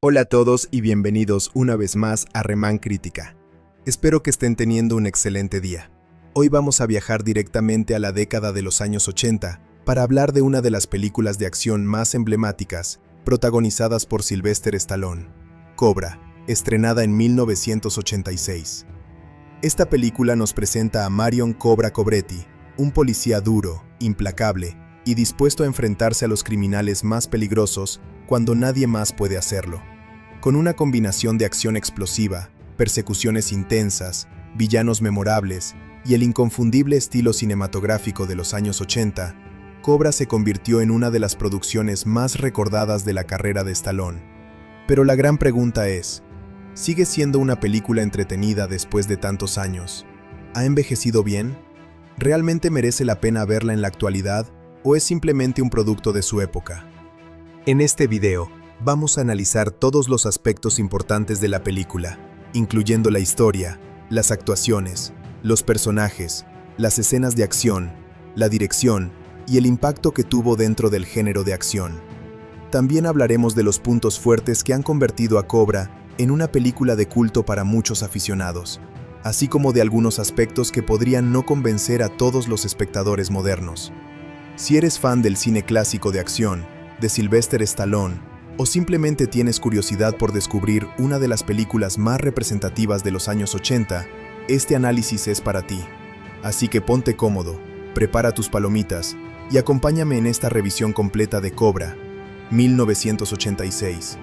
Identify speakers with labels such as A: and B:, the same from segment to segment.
A: Hola a todos y bienvenidos una vez más a Remán Crítica. Espero que estén teniendo un excelente día. Hoy vamos a viajar directamente a la década de los años 80 para hablar de una de las películas de acción más emblemáticas, protagonizadas por Sylvester Stallone, Cobra, estrenada en 1986. Esta película nos presenta a Marion Cobra Cobretti, un policía duro, implacable y dispuesto a enfrentarse a los criminales más peligrosos cuando nadie más puede hacerlo. Con una combinación de acción explosiva, persecuciones intensas, villanos memorables y el inconfundible estilo cinematográfico de los años 80, Cobra se convirtió en una de las producciones más recordadas de la carrera de Stallone. Pero la gran pregunta es, ¿sigue siendo una película entretenida después de tantos años? ¿Ha envejecido bien? ¿Realmente merece la pena verla en la actualidad o es simplemente un producto de su época? En este video, vamos a analizar todos los aspectos importantes de la película, incluyendo la historia, las actuaciones, los personajes, las escenas de acción, la dirección y el impacto que tuvo dentro del género de acción. También hablaremos de los puntos fuertes que han convertido a Cobra en una película de culto para muchos aficionados, así como de algunos aspectos que podrían no convencer a todos los espectadores modernos. Si eres fan del cine clásico de acción, de Sylvester Stallone, o simplemente tienes curiosidad por descubrir una de las películas más representativas de los años 80, este análisis es para ti. Así que ponte cómodo, prepara tus palomitas y acompáñame en esta revisión completa de Cobra, 1986.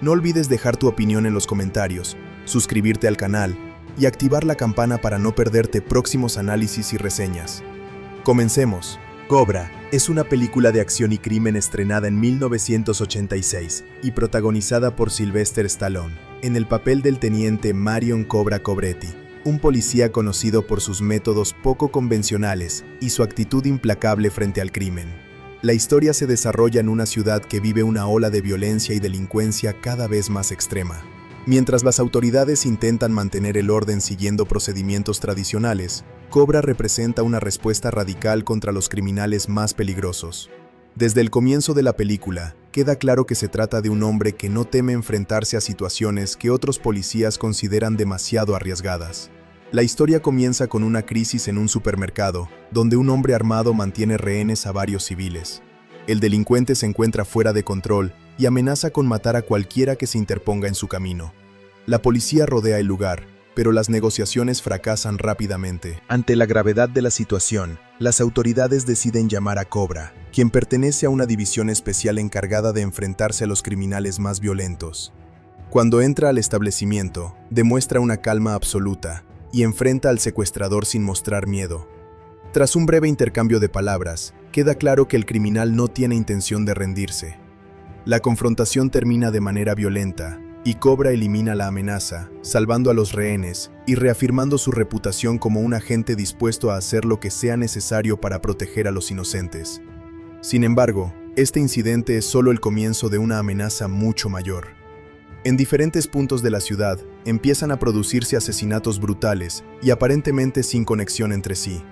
A: No olvides dejar tu opinión en los comentarios, suscribirte al canal y activar la campana para no perderte próximos análisis y reseñas. Comencemos. Cobra es una película de acción y crimen estrenada en 1986 y protagonizada por Sylvester Stallone, en el papel del teniente Marion Cobra Cobretti, un policía conocido por sus métodos poco convencionales y su actitud implacable frente al crimen. La historia se desarrolla en una ciudad que vive una ola de violencia y delincuencia cada vez más extrema. Mientras las autoridades intentan mantener el orden siguiendo procedimientos tradicionales, Cobra representa una respuesta radical contra los criminales más peligrosos. Desde el comienzo de la película, queda claro que se trata de un hombre que no teme enfrentarse a situaciones que otros policías consideran demasiado arriesgadas. La historia comienza con una crisis en un supermercado, donde un hombre armado mantiene rehenes a varios civiles. El delincuente se encuentra fuera de control y amenaza con matar a cualquiera que se interponga en su camino. La policía rodea el lugar, pero las negociaciones fracasan rápidamente. Ante la gravedad de la situación, las autoridades deciden llamar a Cobra, quien pertenece a una división especial encargada de enfrentarse a los criminales más violentos. Cuando entra al establecimiento, demuestra una calma absoluta y enfrenta al secuestrador sin mostrar miedo. Tras un breve intercambio de palabras, queda claro que el criminal no tiene intención de rendirse. La confrontación termina de manera violenta, y Cobra elimina la amenaza, salvando a los rehenes y reafirmando su reputación como un agente dispuesto a hacer lo que sea necesario para proteger a los inocentes. Sin embargo, este incidente es solo el comienzo de una amenaza mucho mayor. En diferentes puntos de la ciudad empiezan a producirse asesinatos brutales y aparentemente sin conexión entre sí.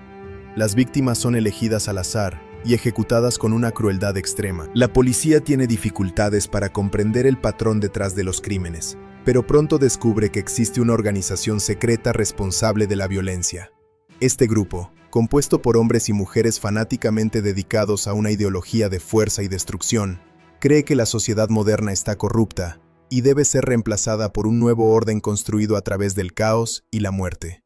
A: Las víctimas son elegidas al azar y ejecutadas con una crueldad extrema. La policía tiene dificultades para comprender el patrón detrás de los crímenes, pero pronto descubre que existe una organización secreta responsable de la violencia. Este grupo, compuesto por hombres y mujeres fanáticamente dedicados a una ideología de fuerza y destrucción, cree que la sociedad moderna está corrupta y debe ser reemplazada por un nuevo orden construido a través del caos y la muerte.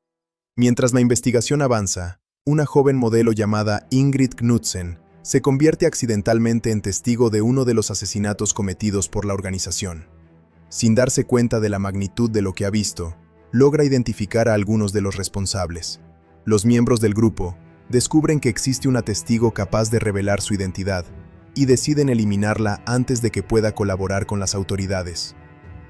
A: Mientras la investigación avanza, una joven modelo llamada Ingrid Knudsen se convierte accidentalmente en testigo de uno de los asesinatos cometidos por la organización. Sin darse cuenta de la magnitud de lo que ha visto, logra identificar a algunos de los responsables. Los miembros del grupo descubren que existe una testigo capaz de revelar su identidad y deciden eliminarla antes de que pueda colaborar con las autoridades.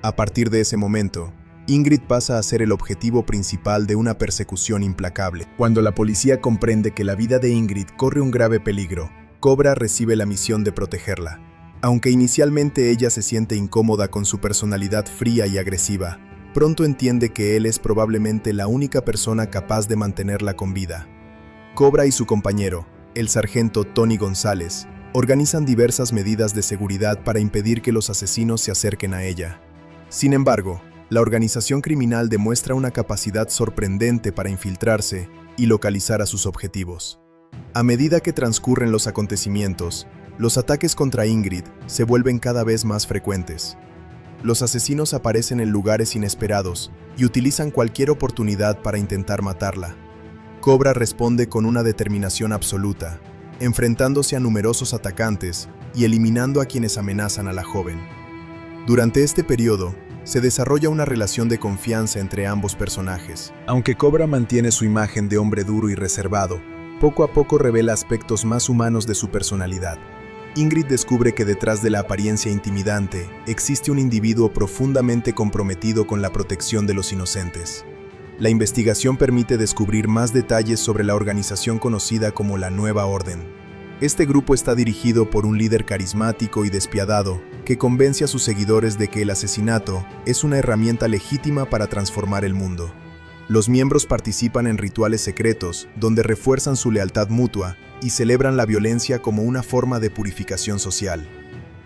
A: A partir de ese momento, Ingrid pasa a ser el objetivo principal de una persecución implacable. Cuando la policía comprende que la vida de Ingrid corre un grave peligro, Cobra recibe la misión de protegerla. Aunque inicialmente ella se siente incómoda con su personalidad fría y agresiva, pronto entiende que él es probablemente la única persona capaz de mantenerla con vida. Cobra y su compañero, el sargento Tony González, organizan diversas medidas de seguridad para impedir que los asesinos se acerquen a ella. Sin embargo, la organización criminal demuestra una capacidad sorprendente para infiltrarse y localizar a sus objetivos. A medida que transcurren los acontecimientos, los ataques contra Ingrid se vuelven cada vez más frecuentes. Los asesinos aparecen en lugares inesperados y utilizan cualquier oportunidad para intentar matarla. Cobra responde con una determinación absoluta, enfrentándose a numerosos atacantes y eliminando a quienes amenazan a la joven. Durante este periodo, se desarrolla una relación de confianza entre ambos personajes. Aunque Cobra mantiene su imagen de hombre duro y reservado, poco a poco revela aspectos más humanos de su personalidad. Ingrid descubre que detrás de la apariencia intimidante existe un individuo profundamente comprometido con la protección de los inocentes. La investigación permite descubrir más detalles sobre la organización conocida como la Nueva Orden. Este grupo está dirigido por un líder carismático y despiadado que convence a sus seguidores de que el asesinato es una herramienta legítima para transformar el mundo. Los miembros participan en rituales secretos donde refuerzan su lealtad mutua y celebran la violencia como una forma de purificación social.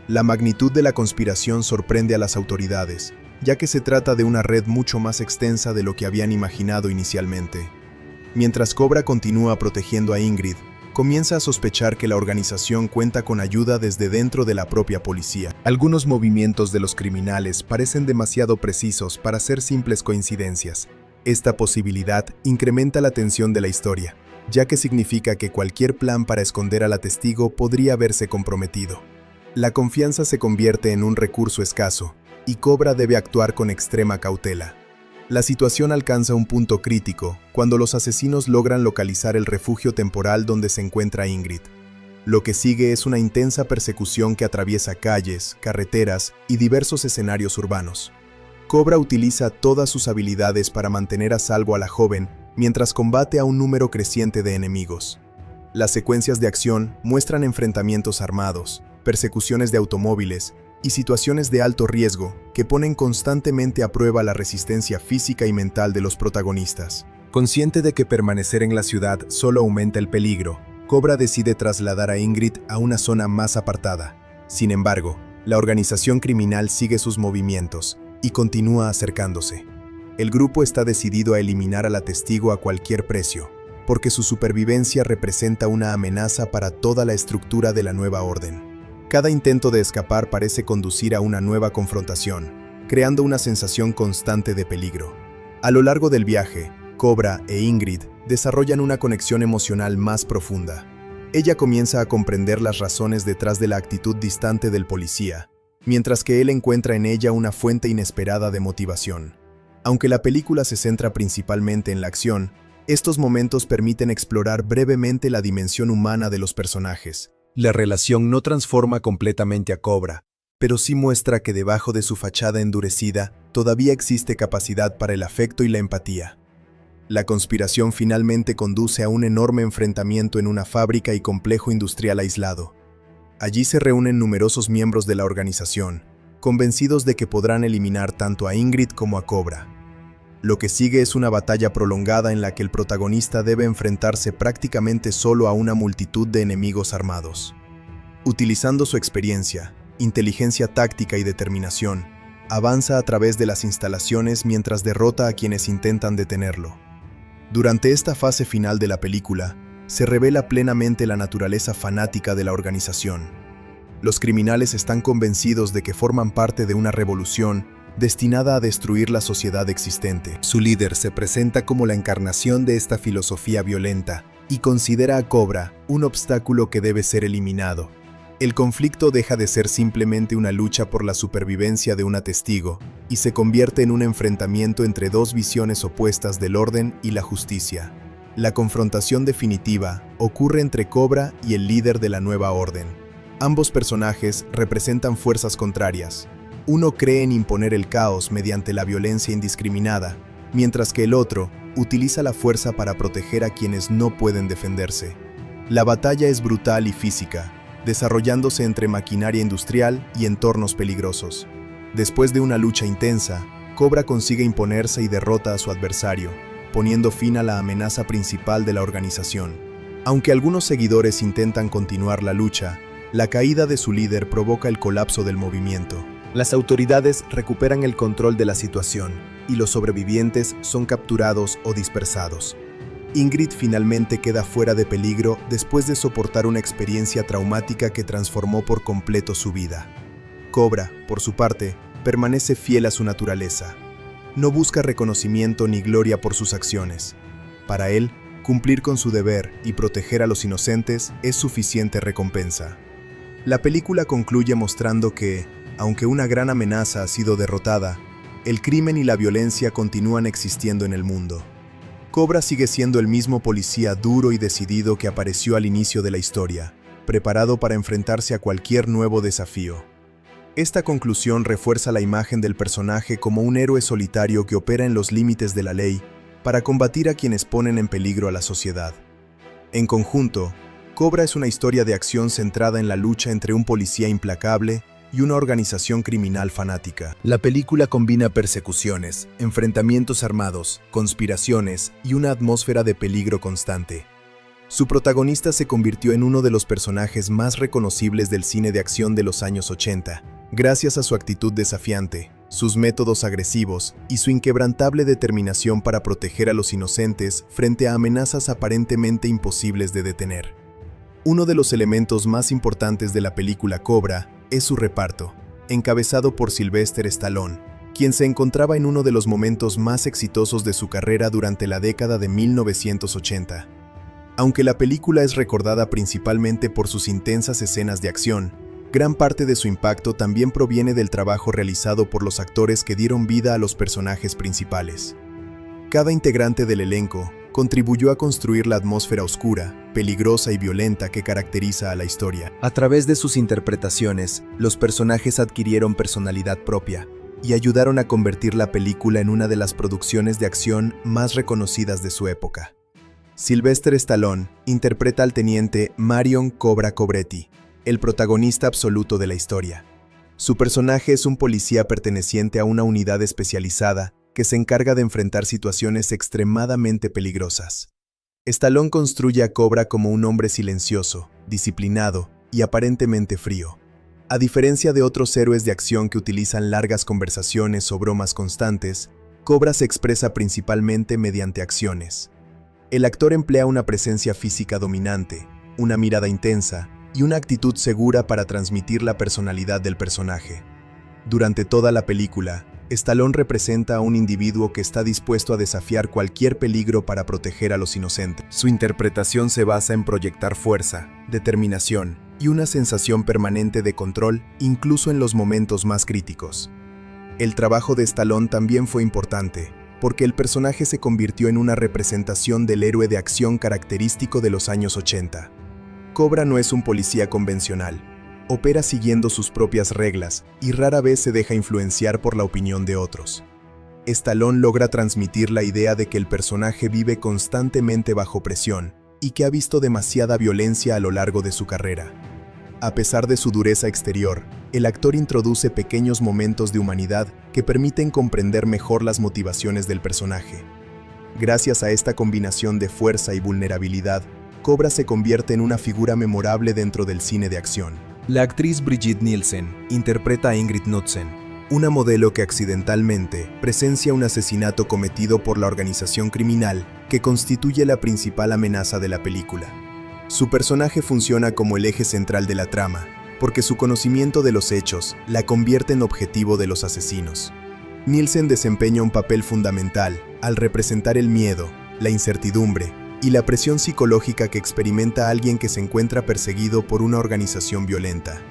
A: La magnitud de la conspiración sorprende a las autoridades, ya que se trata de una red mucho más extensa de lo que habían imaginado inicialmente. Mientras Cobra continúa protegiendo a Ingrid, comienza a sospechar que la organización cuenta con ayuda desde dentro de la propia policía. Algunos movimientos de los criminales parecen demasiado precisos para ser simples coincidencias. Esta posibilidad incrementa la tensión de la historia, ya que significa que cualquier plan para esconder a la testigo podría verse comprometido. La confianza se convierte en un recurso escaso, y Cobra debe actuar con extrema cautela. La situación alcanza un punto crítico cuando los asesinos logran localizar el refugio temporal donde se encuentra Ingrid. Lo que sigue es una intensa persecución que atraviesa calles, carreteras y diversos escenarios urbanos. Cobra utiliza todas sus habilidades para mantener a salvo a la joven mientras combate a un número creciente de enemigos. Las secuencias de acción muestran enfrentamientos armados, persecuciones de automóviles y situaciones de alto riesgo que ponen constantemente a prueba la resistencia física y mental de los protagonistas. Consciente de que permanecer en la ciudad solo aumenta el peligro, Cobra decide trasladar a Ingrid a una zona más apartada. Sin embargo, la organización criminal sigue sus movimientos y continúa acercándose. El grupo está decidido a eliminar a la testigo a cualquier precio, porque su supervivencia representa una amenaza para toda la estructura de la Nueva Orden. Cada intento de escapar parece conducir a una nueva confrontación, creando una sensación constante de peligro. A lo largo del viaje, Cobra e Ingrid desarrollan una conexión emocional más profunda. Ella comienza a comprender las razones detrás de la actitud distante del policía, mientras que él encuentra en ella una fuente inesperada de motivación. Aunque la película se centra principalmente en la acción, estos momentos permiten explorar brevemente la dimensión humana de los personajes. La relación no transforma completamente a Cobra, pero sí muestra que debajo de su fachada endurecida todavía existe capacidad para el afecto y la empatía. La conspiración finalmente conduce a un enorme enfrentamiento en una fábrica y complejo industrial aislado. Allí se reúnen numerosos miembros de la organización, convencidos de que podrán eliminar tanto a Ingrid como a Cobra. Lo que sigue es una batalla prolongada en la que el protagonista debe enfrentarse prácticamente solo a una multitud de enemigos armados. Utilizando su experiencia, inteligencia táctica y determinación, avanza a través de las instalaciones mientras derrota a quienes intentan detenerlo. Durante esta fase final de la película, se revela plenamente la naturaleza fanática de la organización. Los criminales están convencidos de que forman parte de una revolución destinada a destruir la sociedad existente. Su líder se presenta como la encarnación de esta filosofía violenta y considera a Cobra un obstáculo que debe ser eliminado. El conflicto deja de ser simplemente una lucha por la supervivencia de una testigo y se convierte en un enfrentamiento entre dos visiones opuestas del orden y la justicia. La confrontación definitiva ocurre entre Cobra y el líder de la Nueva Orden. Ambos personajes representan fuerzas contrarias. Uno cree en imponer el caos mediante la violencia indiscriminada, mientras que el otro utiliza la fuerza para proteger a quienes no pueden defenderse. La batalla es brutal y física, desarrollándose entre maquinaria industrial y entornos peligrosos. Después de una lucha intensa, Cobra consigue imponerse y derrota a su adversario, poniendo fin a la amenaza principal de la organización. Aunque algunos seguidores intentan continuar la lucha, La caída de su líder provoca el colapso del movimiento. Las autoridades recuperan el control de la situación y los sobrevivientes son capturados o dispersados. Ingrid finalmente queda fuera de peligro después de soportar una experiencia traumática que transformó por completo su vida. Cobra, por su parte, permanece fiel a su naturaleza. No busca reconocimiento ni gloria por sus acciones. Para él, cumplir con su deber y proteger a los inocentes es suficiente recompensa. La película concluye mostrando que, aunque una gran amenaza ha sido derrotada, el crimen y la violencia continúan existiendo en el mundo. Cobra sigue siendo el mismo policía duro y decidido que apareció al inicio de la historia, preparado para enfrentarse a cualquier nuevo desafío. Esta conclusión refuerza la imagen del personaje como un héroe solitario que opera en los límites de la ley para combatir a quienes ponen en peligro a la sociedad. En conjunto, Cobra es una historia de acción centrada en la lucha entre un policía implacable y una organización criminal fanática. La película combina persecuciones, enfrentamientos armados, conspiraciones y una atmósfera de peligro constante. Su protagonista se convirtió en uno de los personajes más reconocibles del cine de acción de los años 80, gracias a su actitud desafiante, sus métodos agresivos y su inquebrantable determinación para proteger a los inocentes frente a amenazas aparentemente imposibles de detener. Uno de los elementos más importantes de la película Cobra es su reparto, encabezado por Sylvester Stallone, quien se encontraba en uno de los momentos más exitosos de su carrera durante la década de 1980. Aunque la película es recordada principalmente por sus intensas escenas de acción, gran parte de su impacto también proviene del trabajo realizado por los actores que dieron vida a los personajes principales. Cada integrante del elenco contribuyó a construir la atmósfera oscura, peligrosa y violenta que caracteriza a la historia. A través de sus interpretaciones, los personajes adquirieron personalidad propia y ayudaron a convertir la película en una de las producciones de acción más reconocidas de su época. Sylvester Stallone interpreta al teniente Marion Cobra Cobretti, el protagonista absoluto de la historia. Su personaje es un policía perteneciente a una unidad especializada que se encarga de enfrentar situaciones extremadamente peligrosas. Stallone construye a Cobra como un hombre silencioso, disciplinado y aparentemente frío. A diferencia de otros héroes de acción que utilizan largas conversaciones o bromas constantes, Cobra se expresa principalmente mediante acciones. El actor emplea una presencia física dominante, una mirada intensa y una actitud segura para transmitir la personalidad del personaje. Durante toda la película, Stallone representa a un individuo que está dispuesto a desafiar cualquier peligro para proteger a los inocentes. Su interpretación se basa en proyectar fuerza, determinación y una sensación permanente de control, incluso en los momentos más críticos. El trabajo de Stallone también fue importante, porque el personaje se convirtió en una representación del héroe de acción característico de los años 80. Cobra no es un policía convencional. Opera siguiendo sus propias reglas y rara vez se deja influenciar por la opinión de otros. Stallone logra transmitir la idea de que el personaje vive constantemente bajo presión y que ha visto demasiada violencia a lo largo de su carrera. A pesar de su dureza exterior, el actor introduce pequeños momentos de humanidad que permiten comprender mejor las motivaciones del personaje. Gracias a esta combinación de fuerza y vulnerabilidad, Cobra se convierte en una figura memorable dentro del cine de acción. La actriz Brigitte Nielsen interpreta a Ingrid Knudsen, una modelo que accidentalmente presencia un asesinato cometido por la organización criminal que constituye la principal amenaza de la película. Su personaje funciona como el eje central de la trama, porque su conocimiento de los hechos la convierte en objetivo de los asesinos. Nielsen desempeña un papel fundamental al representar el miedo, la incertidumbre y la presión psicológica que experimenta alguien que se encuentra perseguido por una organización violenta.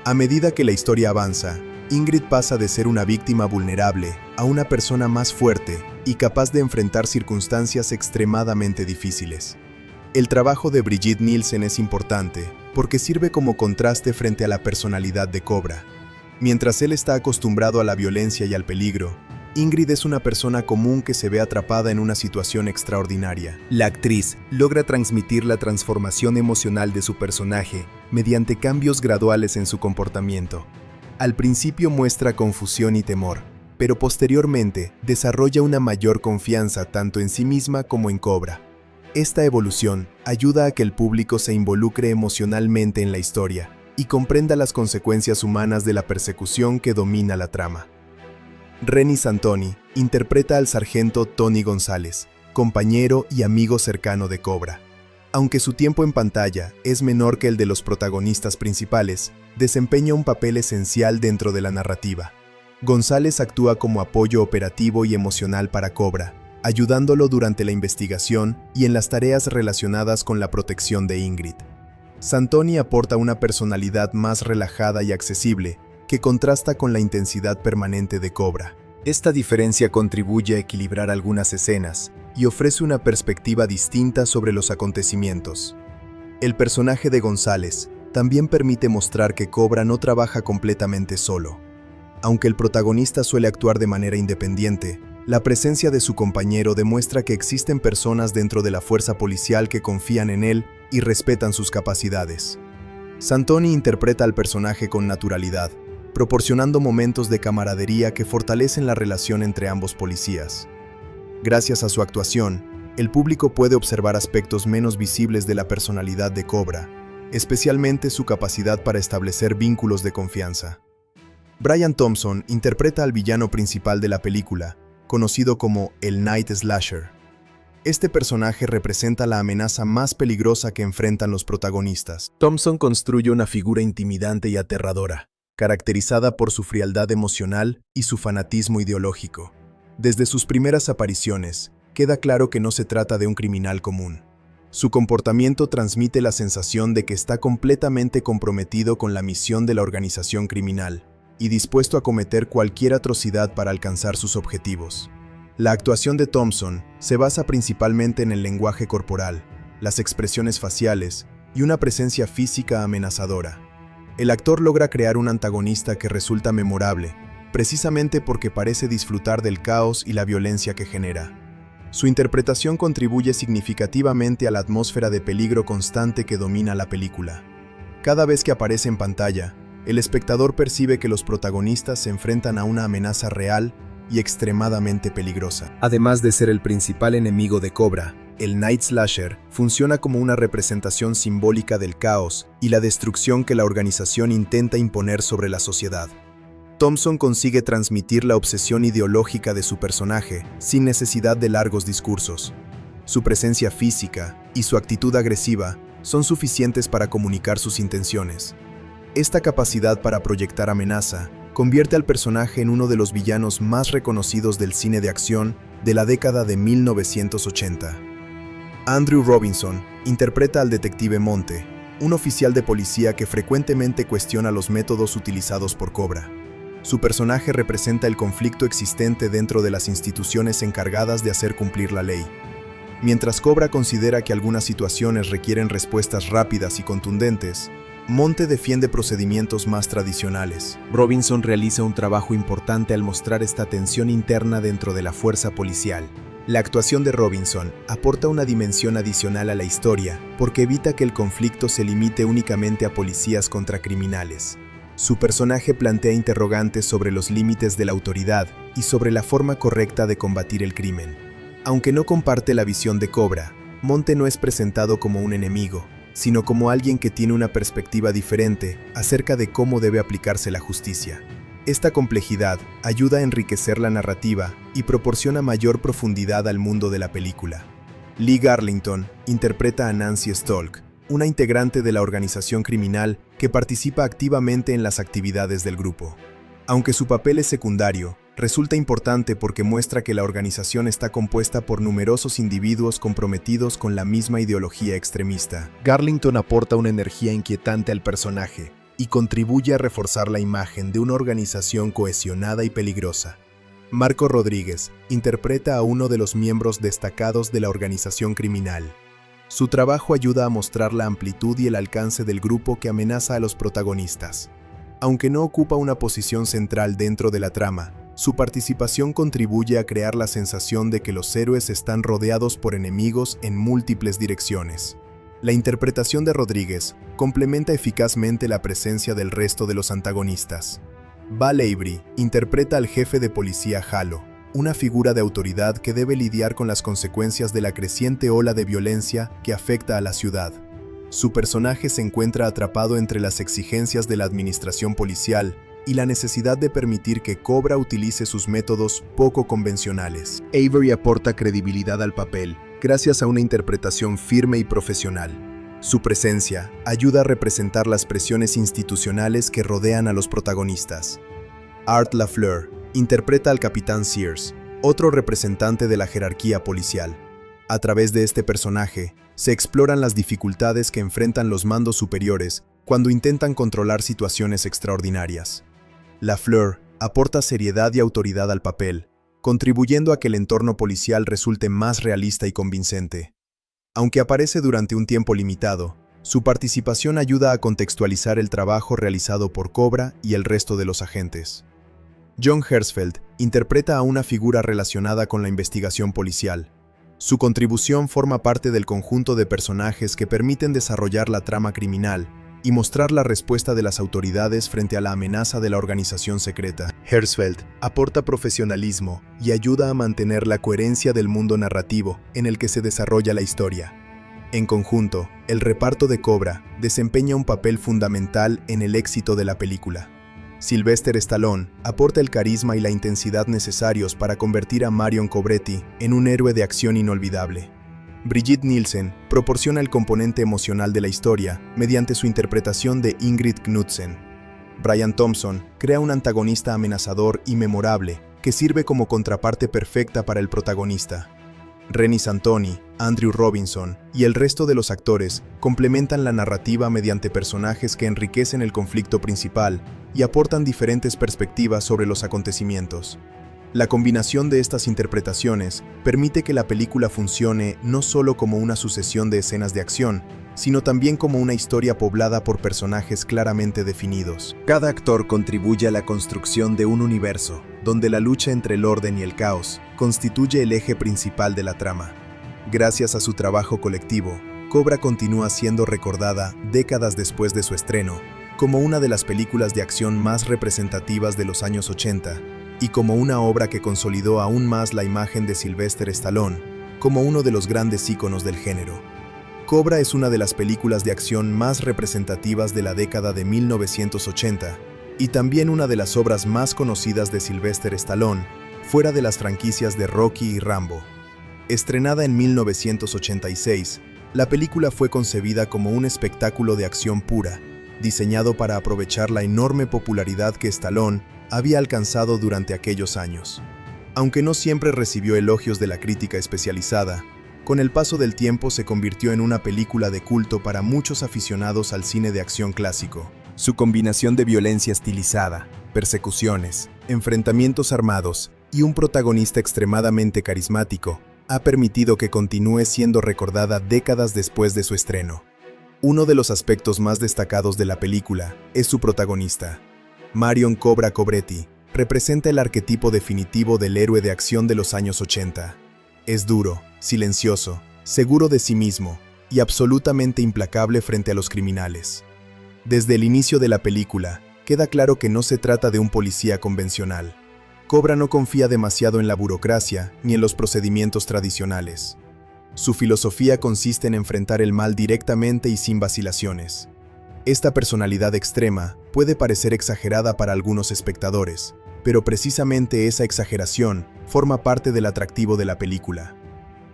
A: A medida que la historia avanza, Ingrid pasa de ser una víctima vulnerable a una persona más fuerte y capaz de enfrentar circunstancias extremadamente difíciles. El trabajo de Brigitte Nielsen es importante porque sirve como contraste frente a la personalidad de Cobra. Mientras él está acostumbrado a la violencia y al peligro, Ingrid es una persona común que se ve atrapada en una situación extraordinaria. La actriz logra transmitir la transformación emocional de su personaje mediante cambios graduales en su comportamiento. Al principio muestra confusión y temor, pero posteriormente desarrolla una mayor confianza tanto en sí misma como en Cobra. Esta evolución ayuda a que el público se involucre emocionalmente en la historia y comprenda las consecuencias humanas de la persecución que domina la trama. Renny Santoni interpreta al sargento Tony González, compañero y amigo cercano de Cobra. Aunque su tiempo en pantalla es menor que el de los protagonistas principales, desempeña un papel esencial dentro de la narrativa. González actúa como apoyo operativo y emocional para Cobra, ayudándolo durante la investigación y en las tareas relacionadas con la protección de Ingrid. Santoni aporta una personalidad más relajada y accesible, que contrasta con la intensidad permanente de Cobra. Esta diferencia contribuye a equilibrar algunas escenas y ofrece una perspectiva distinta sobre los acontecimientos. El personaje de González también permite mostrar que Cobra no trabaja completamente solo. Aunque el protagonista suele actuar de manera independiente, la presencia de su compañero demuestra que existen personas dentro de la fuerza policial que confían en él y respetan sus capacidades. Santoni interpreta al personaje con naturalidad, proporcionando momentos de camaradería que fortalecen la relación entre ambos policías. Gracias a su actuación, el público puede observar aspectos menos visibles de la personalidad de Cobra, especialmente su capacidad para establecer vínculos de confianza. Brian Thompson interpreta al villano principal de la película, conocido como el Night Slasher. Este personaje representa la amenaza más peligrosa que enfrentan los protagonistas. Thompson construye una figura intimidante y aterradora, caracterizada por su frialdad emocional y su fanatismo ideológico. Desde sus primeras apariciones, queda claro que no se trata de un criminal común. Su comportamiento transmite la sensación de que está completamente comprometido con la misión de la organización criminal y dispuesto a cometer cualquier atrocidad para alcanzar sus objetivos. La actuación de Thompson se basa principalmente en el lenguaje corporal, las expresiones faciales y una presencia física amenazadora. El actor logra crear un antagonista que resulta memorable, precisamente porque parece disfrutar del caos y la violencia que genera. Su interpretación contribuye significativamente a la atmósfera de peligro constante que domina la película. Cada vez que aparece en pantalla, el espectador percibe que los protagonistas se enfrentan a una amenaza real y extremadamente peligrosa. Además de ser el principal enemigo de Cobra, el Night Slasher funciona como una representación simbólica del caos y la destrucción que la organización intenta imponer sobre la sociedad. Thompson consigue transmitir la obsesión ideológica de su personaje sin necesidad de largos discursos. Su presencia física y su actitud agresiva son suficientes para comunicar sus intenciones. Esta capacidad para proyectar amenaza convierte al personaje en uno de los villanos más reconocidos del cine de acción de la década de 1980. Andrew Robinson interpreta al detective Monte, un oficial de policía que frecuentemente cuestiona los métodos utilizados por Cobra. Su personaje representa el conflicto existente dentro de las instituciones encargadas de hacer cumplir la ley. Mientras Cobra considera que algunas situaciones requieren respuestas rápidas y contundentes, Monte defiende procedimientos más tradicionales. Robinson realiza un trabajo importante al mostrar esta tensión interna dentro de la fuerza policial. La actuación de Robinson aporta una dimensión adicional a la historia porque evita que el conflicto se limite únicamente a policías contra criminales. Su personaje plantea interrogantes sobre los límites de la autoridad y sobre la forma correcta de combatir el crimen. Aunque no comparte la visión de Cobra, Monte no es presentado como un enemigo, sino como alguien que tiene una perspectiva diferente acerca de cómo debe aplicarse la justicia. Esta complejidad ayuda a enriquecer la narrativa y proporciona mayor profundidad al mundo de la película. Lee Garlington interpreta a Nancy Stolk, una integrante de la organización criminal que participa activamente en las actividades del grupo. Aunque su papel es secundario, resulta importante porque muestra que la organización está compuesta por numerosos individuos comprometidos con la misma ideología extremista. Garlington aporta una energía inquietante al personaje y contribuye a reforzar la imagen de una organización cohesionada y peligrosa. Marco Rodríguez interpreta a uno de los miembros destacados de la organización criminal. Su trabajo ayuda a mostrar la amplitud y el alcance del grupo que amenaza a los protagonistas. Aunque no ocupa una posición central dentro de la trama, su participación contribuye a crear la sensación de que los héroes están rodeados por enemigos en múltiples direcciones. La interpretación de Rodríguez complementa eficazmente la presencia del resto de los antagonistas. Val Avery interpreta al jefe de policía Halo, una figura de autoridad que debe lidiar con las consecuencias de la creciente ola de violencia que afecta a la ciudad. Su personaje se encuentra atrapado entre las exigencias de la administración policial y la necesidad de permitir que Cobra utilice sus métodos poco convencionales. Avery aporta credibilidad al papel gracias a una interpretación firme y profesional. Su presencia ayuda a representar las presiones institucionales que rodean a los protagonistas. Art LaFleur interpreta al Capitán Sears, otro representante de la jerarquía policial. A través de este personaje, se exploran las dificultades que enfrentan los mandos superiores cuando intentan controlar situaciones extraordinarias. LaFleur aporta seriedad y autoridad al papel, contribuyendo a que el entorno policial resulte más realista y convincente. Aunque aparece durante un tiempo limitado, su participación ayuda a contextualizar el trabajo realizado por Cobra y el resto de los agentes. John Herzfeld interpreta a una figura relacionada con la investigación policial. Su contribución forma parte del conjunto de personajes que permiten desarrollar la trama criminal y mostrar la respuesta de las autoridades frente a la amenaza de la organización secreta. Herzfeld aporta profesionalismo y ayuda a mantener la coherencia del mundo narrativo en el que se desarrolla la historia. En conjunto, el reparto de Cobra desempeña un papel fundamental en el éxito de la película. Sylvester Stallone aporta el carisma y la intensidad necesarios para convertir a Marion Cobretti en un héroe de acción inolvidable. Brigitte Nielsen proporciona el componente emocional de la historia mediante su interpretación de Ingrid Knudsen. Brian Thompson crea un antagonista amenazador y memorable que sirve como contraparte perfecta para el protagonista. Renny Santoni, Andrew Robinson y el resto de los actores complementan la narrativa mediante personajes que enriquecen el conflicto principal y aportan diferentes perspectivas sobre los acontecimientos. La combinación de estas interpretaciones permite que la película funcione no solo como una sucesión de escenas de acción, sino también como una historia poblada por personajes claramente definidos. Cada actor contribuye a la construcción de un universo, donde la lucha entre el orden y el caos constituye el eje principal de la trama. Gracias a su trabajo colectivo, Cobra continúa siendo recordada décadas después de su estreno, como una de las películas de acción más representativas de los años 80, y como una obra que consolidó aún más la imagen de Sylvester Stallone como uno de los grandes íconos del género. Cobra es una de las películas de acción más representativas de la década de 1980 y también una de las obras más conocidas de Sylvester Stallone, fuera de las franquicias de Rocky y Rambo. Estrenada en 1986, la película fue concebida como un espectáculo de acción pura, diseñado para aprovechar la enorme popularidad que Stallone había alcanzado durante aquellos años. Aunque no siempre recibió elogios de la crítica especializada, con el paso del tiempo se convirtió en una película de culto para muchos aficionados al cine de acción clásico. Su combinación de violencia estilizada, persecuciones, enfrentamientos armados y un protagonista extremadamente carismático ha permitido que continúe siendo recordada décadas después de su estreno. Uno de los aspectos más destacados de la película es su protagonista. Marion Cobra Cobretti representa el arquetipo definitivo del héroe de acción de los años 80. Es duro, silencioso, seguro de sí mismo y absolutamente implacable frente a los criminales. Desde el inicio de la película, queda claro que no se trata de un policía convencional. Cobra no confía demasiado en la burocracia ni en los procedimientos tradicionales. Su filosofía consiste en enfrentar el mal directamente y sin vacilaciones. Esta personalidad extrema puede parecer exagerada para algunos espectadores, pero precisamente esa exageración forma parte del atractivo de la película.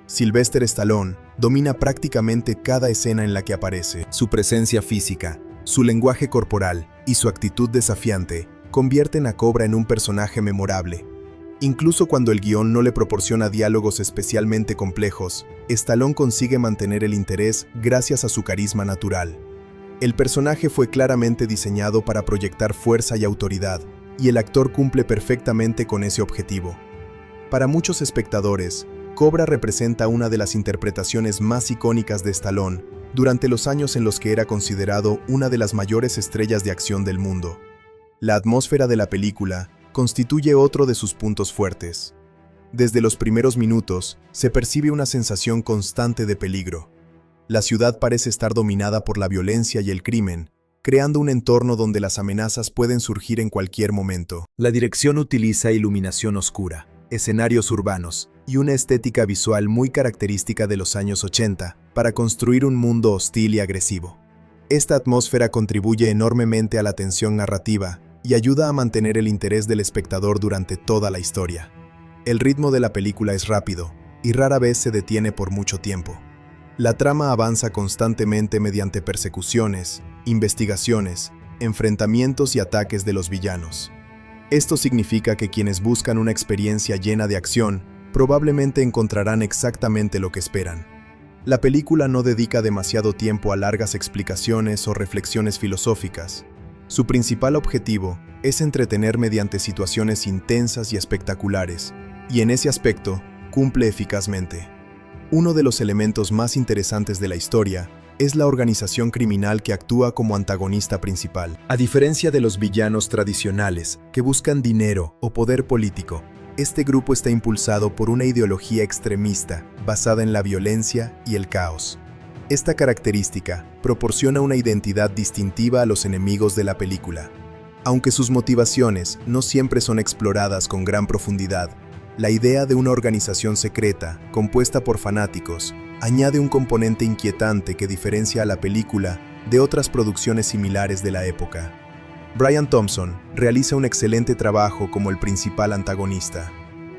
A: Sylvester Stallone domina prácticamente cada escena en la que aparece. Su presencia física, su lenguaje corporal y su actitud desafiante convierten a Cobra en un personaje memorable. Incluso cuando el guión no le proporciona diálogos especialmente complejos, Stallone consigue mantener el interés gracias a su carisma natural. El personaje fue claramente diseñado para proyectar fuerza y autoridad, y el actor cumple perfectamente con ese objetivo. Para muchos espectadores, Cobra representa una de las interpretaciones más icónicas de Stallone durante los años en los que era considerado una de las mayores estrellas de acción del mundo. La atmósfera de la película constituye otro de sus puntos fuertes. Desde los primeros minutos, se percibe una sensación constante de peligro. La ciudad parece estar dominada por la violencia y el crimen, creando un entorno donde las amenazas pueden surgir en cualquier momento. La dirección utiliza iluminación oscura, escenarios urbanos y una estética visual muy característica de los años 80 para construir un mundo hostil y agresivo. Esta atmósfera contribuye enormemente a la tensión narrativa y ayuda a mantener el interés del espectador durante toda la historia. El ritmo de la película es rápido y rara vez se detiene por mucho tiempo. La trama avanza constantemente mediante persecuciones, investigaciones, enfrentamientos y ataques de los villanos. Esto significa que quienes buscan una experiencia llena de acción probablemente encontrarán exactamente lo que esperan. La película no dedica demasiado tiempo a largas explicaciones o reflexiones filosóficas. Su principal objetivo es entretener mediante situaciones intensas y espectaculares, y en ese aspecto cumple eficazmente. Uno de los elementos más interesantes de la historia es la organización criminal que actúa como antagonista principal. A diferencia de los villanos tradicionales, que buscan dinero o poder político, este grupo está impulsado por una ideología extremista basada en la violencia y el caos. Esta característica proporciona una identidad distintiva a los enemigos de la película. Aunque sus motivaciones no siempre son exploradas con gran profundidad, la idea de una organización secreta, compuesta por fanáticos, añade un componente inquietante que diferencia a la película de otras producciones similares de la época. Brian Thompson realiza un excelente trabajo como el principal antagonista.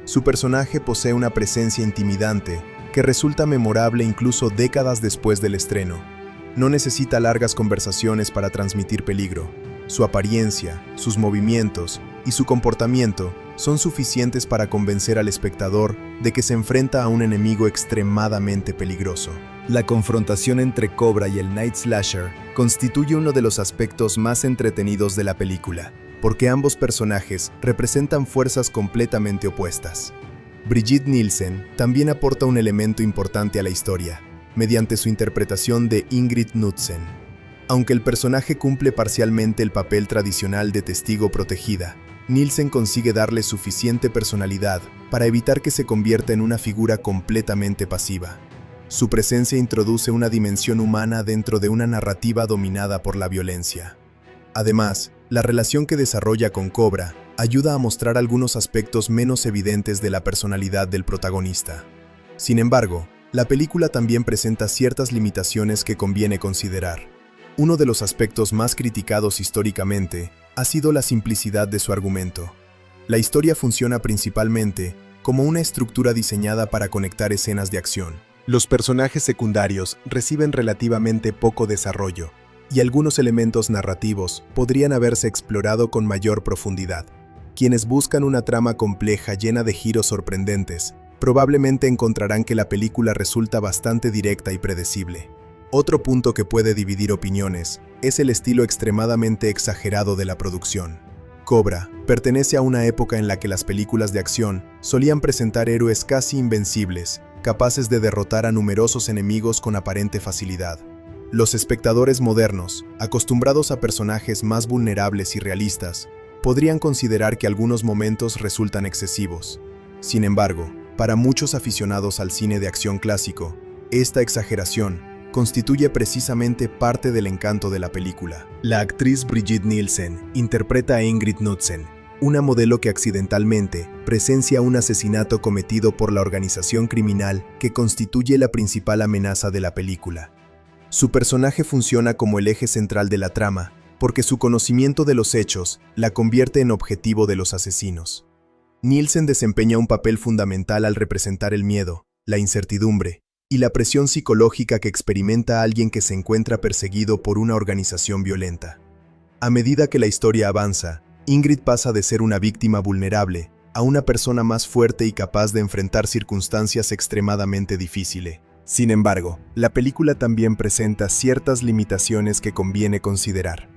A: Su personaje posee una presencia intimidante que resulta memorable incluso décadas después del estreno. No necesita largas conversaciones para transmitir peligro. Su apariencia, sus movimientos y su comportamiento son suficientes para convencer al espectador de que se enfrenta a un enemigo extremadamente peligroso. La confrontación entre Cobra y el Night Slasher constituye uno de los aspectos más entretenidos de la película, porque ambos personajes representan fuerzas completamente opuestas. Brigitte Nielsen también aporta un elemento importante a la historia, mediante su interpretación de Ingrid Knudsen. Aunque el personaje cumple parcialmente el papel tradicional de testigo protegida, Nielsen consigue darle suficiente personalidad para evitar que se convierta en una figura completamente pasiva. Su presencia introduce una dimensión humana dentro de una narrativa dominada por la violencia. Además, la relación que desarrolla con Cobra ayuda a mostrar algunos aspectos menos evidentes de la personalidad del protagonista. Sin embargo, la película también presenta ciertas limitaciones que conviene considerar. Uno de los aspectos más criticados históricamente ha sido la simplicidad de su argumento. La historia funciona principalmente como una estructura diseñada para conectar escenas de acción. Los personajes secundarios reciben relativamente poco desarrollo, y algunos elementos narrativos podrían haberse explorado con mayor profundidad. Quienes buscan una trama compleja llena de giros sorprendentes, probablemente encontrarán que la película resulta bastante directa y predecible. Otro punto que puede dividir opiniones es el estilo extremadamente exagerado de la producción. Cobra pertenece a una época en la que las películas de acción solían presentar héroes casi invencibles, capaces de derrotar a numerosos enemigos con aparente facilidad. Los espectadores modernos, acostumbrados a personajes más vulnerables y realistas, podrían considerar que algunos momentos resultan excesivos. Sin embargo, para muchos aficionados al cine de acción clásico, esta exageración constituye precisamente parte del encanto de la película. La actriz Brigitte Nielsen interpreta a Ingrid Knudsen, una modelo que accidentalmente presencia un asesinato cometido por la organización criminal que constituye la principal amenaza de la película. Su personaje funciona como el eje central de la trama, porque su conocimiento de los hechos la convierte en objetivo de los asesinos. Nielsen desempeña un papel fundamental al representar el miedo, la incertidumbre y la presión psicológica que experimenta alguien que se encuentra perseguido por una organización violenta. A medida que la historia avanza, Ingrid pasa de ser una víctima vulnerable a una persona más fuerte y capaz de enfrentar circunstancias extremadamente difíciles. Sin embargo, la película también presenta ciertas limitaciones que conviene considerar.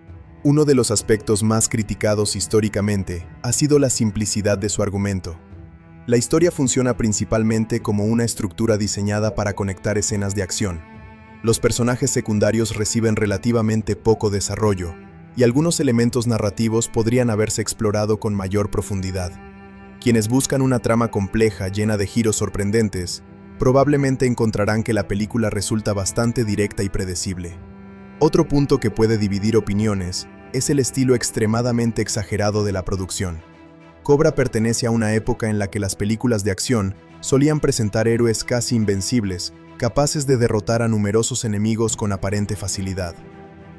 A: Uno de los aspectos más criticados históricamente ha sido la simplicidad de su argumento. La historia funciona principalmente como una estructura diseñada para conectar escenas de acción. Los personajes secundarios reciben relativamente poco desarrollo, y algunos elementos narrativos podrían haberse explorado con mayor profundidad. Quienes buscan una trama compleja llena de giros sorprendentes, probablemente encontrarán que la película resulta bastante directa y predecible. Otro punto que puede dividir opiniones es el estilo extremadamente exagerado de la producción. Cobra pertenece a una época en la que las películas de acción solían presentar héroes casi invencibles, capaces de derrotar a numerosos enemigos con aparente facilidad.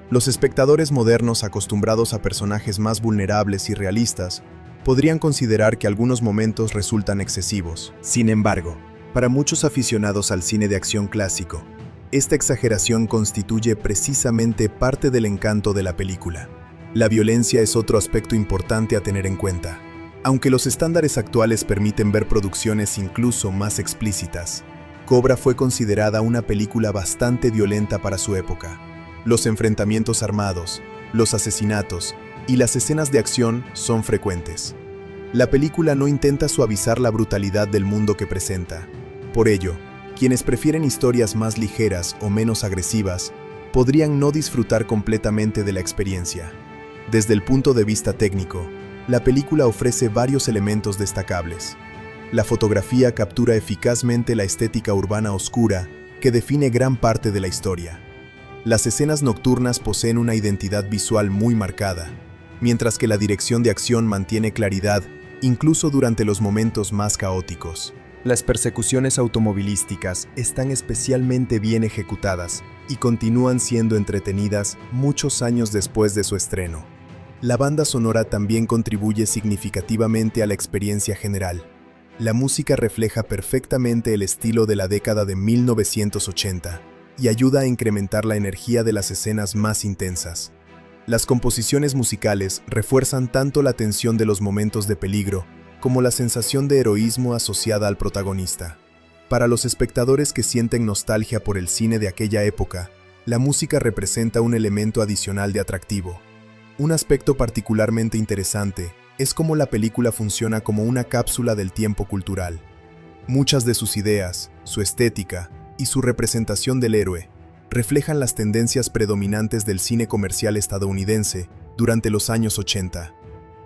A: Los espectadores modernos acostumbrados a personajes más vulnerables y realistas podrían considerar que algunos momentos resultan excesivos. Sin embargo, para muchos aficionados al cine de acción clásico, esta exageración constituye precisamente parte del encanto de la película. La violencia es otro aspecto importante a tener en cuenta. Aunque los estándares actuales permiten ver producciones incluso más explícitas, Cobra fue considerada una película bastante violenta para su época. Los enfrentamientos armados, los asesinatos y las escenas de acción son frecuentes. La película no intenta suavizar la brutalidad del mundo que presenta. Por ello, quienes prefieren historias más ligeras o menos agresivas podrían no disfrutar completamente de la experiencia. Desde el punto de vista técnico, la película ofrece varios elementos destacables. La fotografía captura eficazmente la estética urbana oscura que define gran parte de la historia. Las escenas nocturnas poseen una identidad visual muy marcada, mientras que la dirección de acción mantiene claridad incluso durante los momentos más caóticos. Las persecuciones automovilísticas están especialmente bien ejecutadas y continúan siendo entretenidas muchos años después de su estreno. La banda sonora también contribuye significativamente a la experiencia general. La música refleja perfectamente el estilo de la década de 1980 y ayuda a incrementar la energía de las escenas más intensas. Las composiciones musicales refuerzan tanto la tensión de los momentos de peligro como la sensación de heroísmo asociada al protagonista. Para los espectadores que sienten nostalgia por el cine de aquella época, la música representa un elemento adicional de atractivo. Un aspecto particularmente interesante es cómo la película funciona como una cápsula del tiempo cultural. Muchas de sus ideas, su estética y su representación del héroe reflejan las tendencias predominantes del cine comercial estadounidense durante los años 80.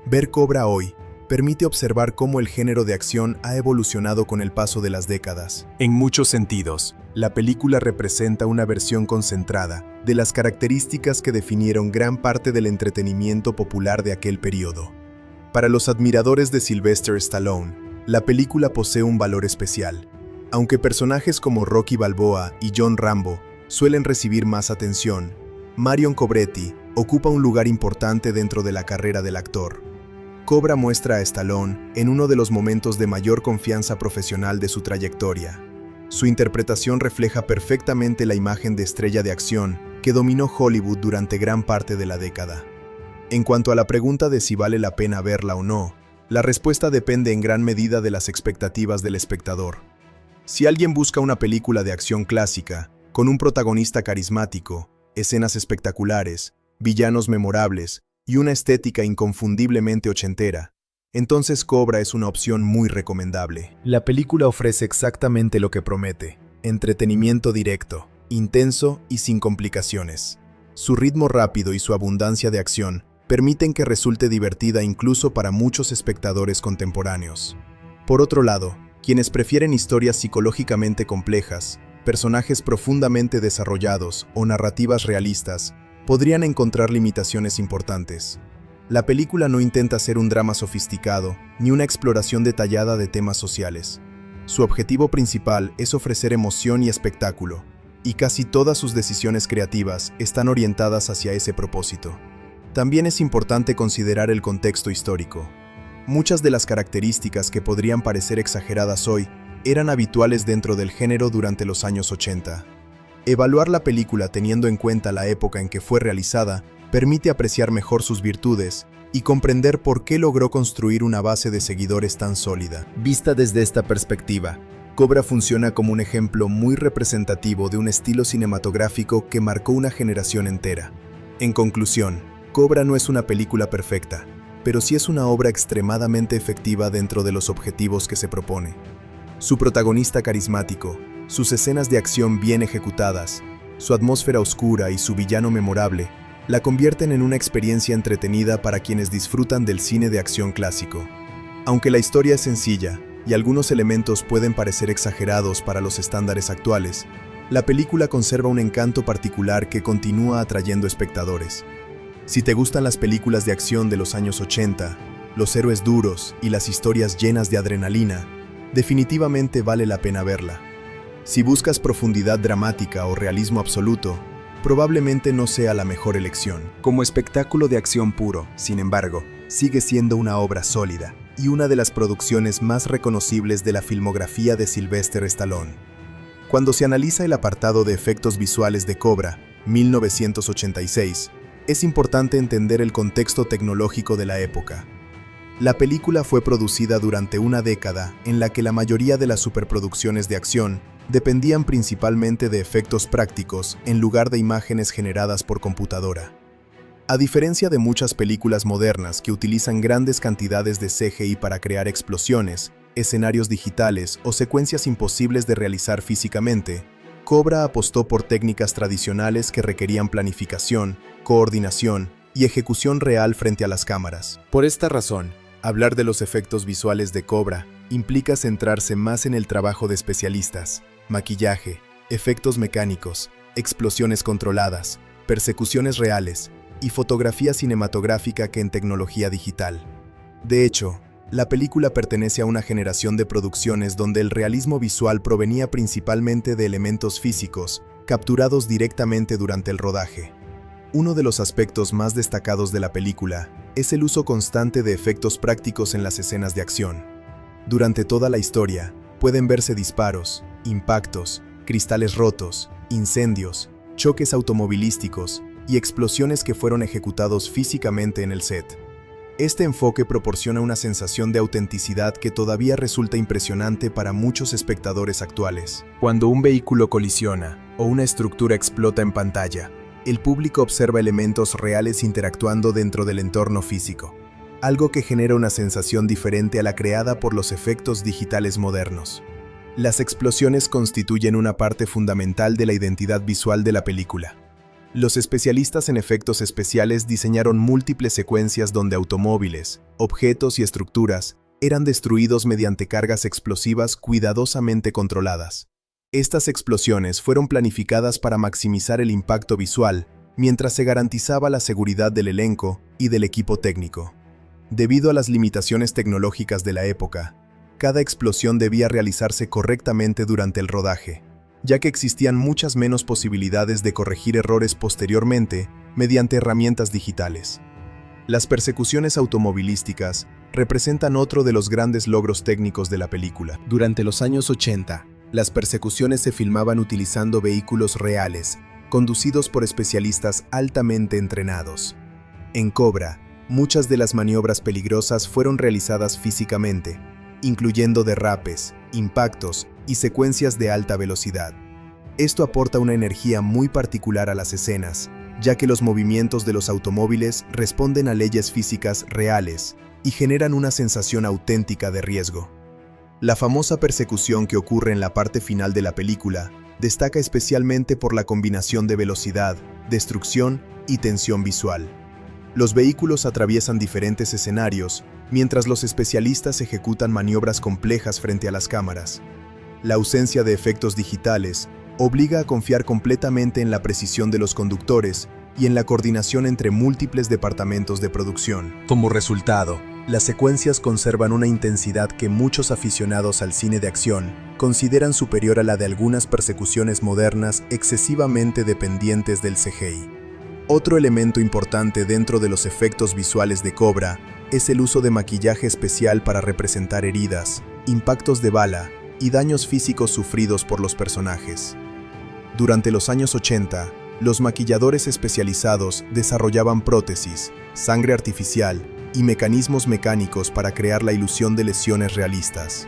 A: Ver Cobra hoy permite observar cómo el género de acción ha evolucionado con el paso de las décadas. En muchos sentidos, la película representa una versión concentrada de las características que definieron gran parte del entretenimiento popular de aquel periodo. Para los admiradores de Sylvester Stallone, la película posee un valor especial. Aunque personajes como Rocky Balboa y John Rambo suelen recibir más atención, Marion Cobretti ocupa un lugar importante dentro de la carrera del actor. Cobra muestra a Stallone en uno de los momentos de mayor confianza profesional de su trayectoria. Su interpretación refleja perfectamente la imagen de estrella de acción que dominó Hollywood durante gran parte de la década. En cuanto a la pregunta de si vale la pena verla o no, la respuesta depende en gran medida de las expectativas del espectador. Si alguien busca una película de acción clásica, con un protagonista carismático, escenas espectaculares, villanos memorables y una estética inconfundiblemente ochentera, entonces Cobra es una opción muy recomendable. La película ofrece exactamente lo que promete: entretenimiento directo, intenso y sin complicaciones. Su ritmo rápido y su abundancia de acción permiten que resulte divertida incluso para muchos espectadores contemporáneos. Por otro lado, quienes prefieren historias psicológicamente complejas, personajes profundamente desarrollados o narrativas realistas, podrían encontrar limitaciones importantes. La película no intenta ser un drama sofisticado ni una exploración detallada de temas sociales. Su objetivo principal es ofrecer emoción y espectáculo, y casi todas sus decisiones creativas están orientadas hacia ese propósito. También es importante considerar el contexto histórico. Muchas de las características que podrían parecer exageradas hoy eran habituales dentro del género durante los años 80. Evaluar la película teniendo en cuenta la época en que fue realizada permite apreciar mejor sus virtudes y comprender por qué logró construir una base de seguidores tan sólida. Vista desde esta perspectiva, Cobra funciona como un ejemplo muy representativo de un estilo cinematográfico que marcó una generación entera. En conclusión, Cobra no es una película perfecta, pero sí es una obra extremadamente efectiva dentro de los objetivos que se propone. Su protagonista carismático, sus escenas de acción bien ejecutadas, su atmósfera oscura y su villano memorable la convierten en una experiencia entretenida para quienes disfrutan del cine de acción clásico. Aunque la historia es sencilla y algunos elementos pueden parecer exagerados para los estándares actuales, la película conserva un encanto particular que continúa atrayendo espectadores. Si te gustan las películas de acción de los años 80, los héroes duros y las historias llenas de adrenalina, definitivamente vale la pena verla. Si buscas profundidad dramática o realismo absoluto, probablemente no sea la mejor elección. Como espectáculo de acción puro, sin embargo, sigue siendo una obra sólida y una de las producciones más reconocibles de la filmografía de Sylvester Stallone. Cuando se analiza el apartado de efectos visuales de Cobra, 1986, es importante entender el contexto tecnológico de la época. La película fue producida durante una década en la que la mayoría de las superproducciones de acción dependían principalmente de efectos prácticos en lugar de imágenes generadas por computadora. A diferencia de muchas películas modernas que utilizan grandes cantidades de CGI para crear explosiones, escenarios digitales o secuencias imposibles de realizar físicamente, Cobra apostó por técnicas tradicionales que requerían planificación, coordinación y ejecución real frente a las cámaras. Por esta razón, hablar de los efectos visuales de Cobra implica centrarse más en el trabajo de especialistas, maquillaje, efectos mecánicos, explosiones controladas, persecuciones reales y fotografía cinematográfica que en tecnología digital. De hecho, la película pertenece a una generación de producciones donde el realismo visual provenía principalmente de elementos físicos, capturados directamente durante el rodaje. Uno de los aspectos más destacados de la película es el uso constante de efectos prácticos en las escenas de acción. Durante toda la historia, pueden verse disparos, impactos, cristales rotos, incendios, choques automovilísticos y explosiones que fueron ejecutados físicamente en el set. Este enfoque proporciona una sensación de autenticidad que todavía resulta impresionante para muchos espectadores actuales. Cuando un vehículo colisiona o una estructura explota en pantalla, el público observa elementos reales interactuando dentro del entorno físico, algo que genera una sensación diferente a la creada por los efectos digitales modernos. Las explosiones constituyen una parte fundamental de la identidad visual de la película. Los especialistas en efectos especiales diseñaron múltiples secuencias donde automóviles, objetos y estructuras eran destruidos mediante cargas explosivas cuidadosamente controladas. Estas explosiones fueron planificadas para maximizar el impacto visual, mientras se garantizaba la seguridad del elenco y del equipo técnico. Debido a las limitaciones tecnológicas de la época, cada explosión debía realizarse correctamente durante el rodaje, ya que existían muchas menos posibilidades de corregir errores posteriormente mediante herramientas digitales. Las persecuciones automovilísticas representan otro de los grandes logros técnicos de la película. Durante los años 80, las persecuciones se filmaban utilizando vehículos reales, conducidos por especialistas altamente entrenados. En Cobra, muchas de las maniobras peligrosas fueron realizadas físicamente, incluyendo derrapes, impactos y secuencias de alta velocidad. Esto aporta una energía muy particular a las escenas, ya que los movimientos de los automóviles responden a leyes físicas reales y generan una sensación auténtica de riesgo. La famosa persecución que ocurre en la parte final de la película destaca especialmente por la combinación de velocidad, destrucción y tensión visual. Los vehículos atraviesan diferentes escenarios, mientras los especialistas ejecutan maniobras complejas frente a las cámaras. La ausencia de efectos digitales obliga a confiar completamente en la precisión de los conductores y en la coordinación entre múltiples departamentos de producción. Como resultado, las secuencias conservan una intensidad que muchos aficionados al cine de acción consideran superior a la de algunas persecuciones modernas excesivamente dependientes del CGI. Otro elemento importante dentro de los efectos visuales de Cobra es el uso de maquillaje especial para representar heridas, impactos de bala y daños físicos sufridos por los personajes. Durante los años 80, los maquilladores especializados desarrollaban prótesis, sangre artificial y mecanismos mecánicos para crear la ilusión de lesiones realistas.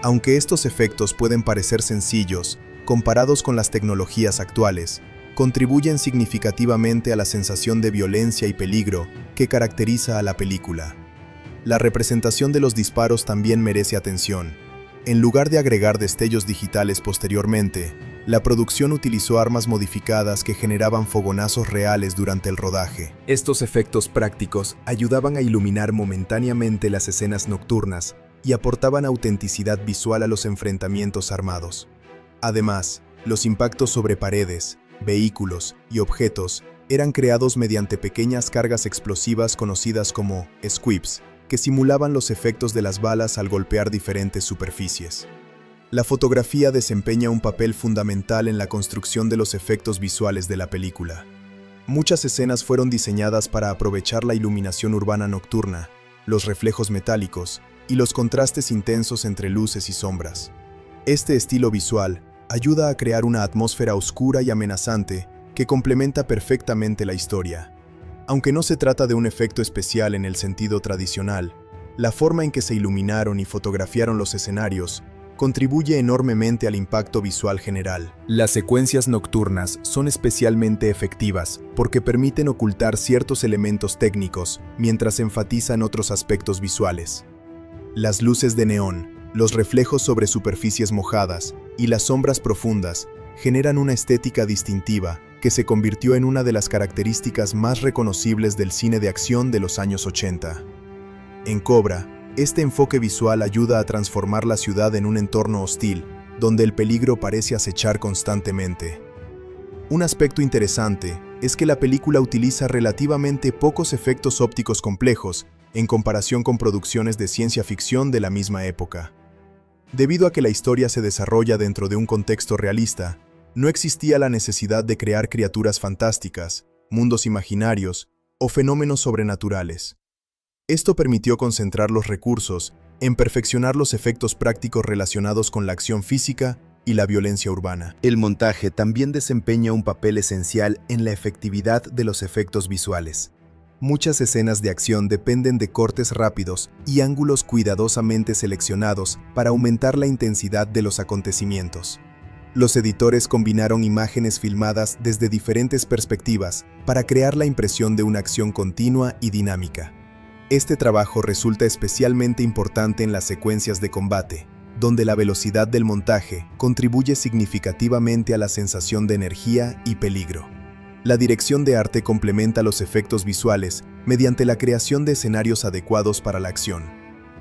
A: Aunque estos efectos pueden parecer sencillos, comparados con las tecnologías actuales, contribuyen significativamente a la sensación de violencia y peligro que caracteriza a la película. La representación de los disparos también merece atención. En lugar de agregar destellos digitales posteriormente, la producción utilizó armas modificadas que generaban fogonazos reales durante el rodaje. Estos efectos prácticos ayudaban a iluminar momentáneamente las escenas nocturnas y aportaban autenticidad visual a los enfrentamientos armados. Además, los impactos sobre paredes, vehículos y objetos eran creados mediante pequeñas cargas explosivas conocidas como squibs, que simulaban los efectos de las balas al golpear diferentes superficies. La fotografía desempeña un papel fundamental en la construcción de los efectos visuales de la película. Muchas escenas fueron diseñadas para aprovechar la iluminación urbana nocturna, los reflejos metálicos y los contrastes intensos entre luces y sombras. Este estilo visual ayuda a crear una atmósfera oscura y amenazante que complementa perfectamente la historia. Aunque no se trata de un efecto especial en el sentido tradicional, la forma en que se iluminaron y fotografiaron los escenarios contribuye enormemente al impacto visual general. Las secuencias nocturnas son especialmente efectivas porque permiten ocultar ciertos elementos técnicos mientras enfatizan otros aspectos visuales. Las luces de neón, los reflejos sobre superficies mojadas y las sombras profundas generan una estética distintiva que se convirtió en una de las características más reconocibles del cine de acción de los años 80. En Cobra, este enfoque visual ayuda a transformar la ciudad en un entorno hostil, donde el peligro parece acechar constantemente. Un aspecto interesante es que la película utiliza relativamente pocos efectos ópticos complejos en comparación con producciones de ciencia ficción de la misma época. Debido a que la historia se desarrolla dentro de un contexto realista, no existía la necesidad de crear criaturas fantásticas, mundos imaginarios o fenómenos sobrenaturales. Esto permitió concentrar los recursos en perfeccionar los efectos prácticos relacionados con la acción física y la violencia urbana. El montaje también desempeña un papel esencial en la efectividad de los efectos visuales. Muchas escenas de acción dependen de cortes rápidos y ángulos cuidadosamente seleccionados para aumentar la intensidad de los acontecimientos. Los editores combinaron imágenes filmadas desde diferentes perspectivas para crear la impresión de una acción continua y dinámica. Este trabajo resulta especialmente importante en las secuencias de combate, donde la velocidad del montaje contribuye significativamente a la sensación de energía y peligro. La dirección de arte complementa los efectos visuales mediante la creación de escenarios adecuados para la acción.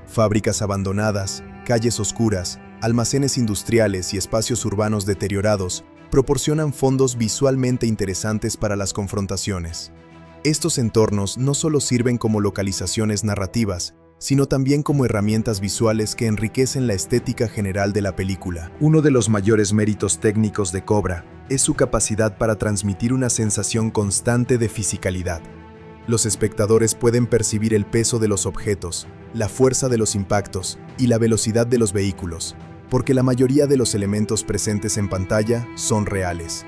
A: Fábricas abandonadas, calles oscuras, almacenes industriales y espacios urbanos deteriorados proporcionan fondos visualmente interesantes para las confrontaciones. Estos entornos no solo sirven como localizaciones narrativas, sino también como herramientas visuales que enriquecen la estética general de la película. Uno de los mayores méritos técnicos de Cobra es su capacidad para transmitir una sensación constante de fisicalidad. Los espectadores pueden percibir el peso de los objetos, la fuerza de los impactos y la velocidad de los vehículos, porque la mayoría de los elementos presentes en pantalla son reales.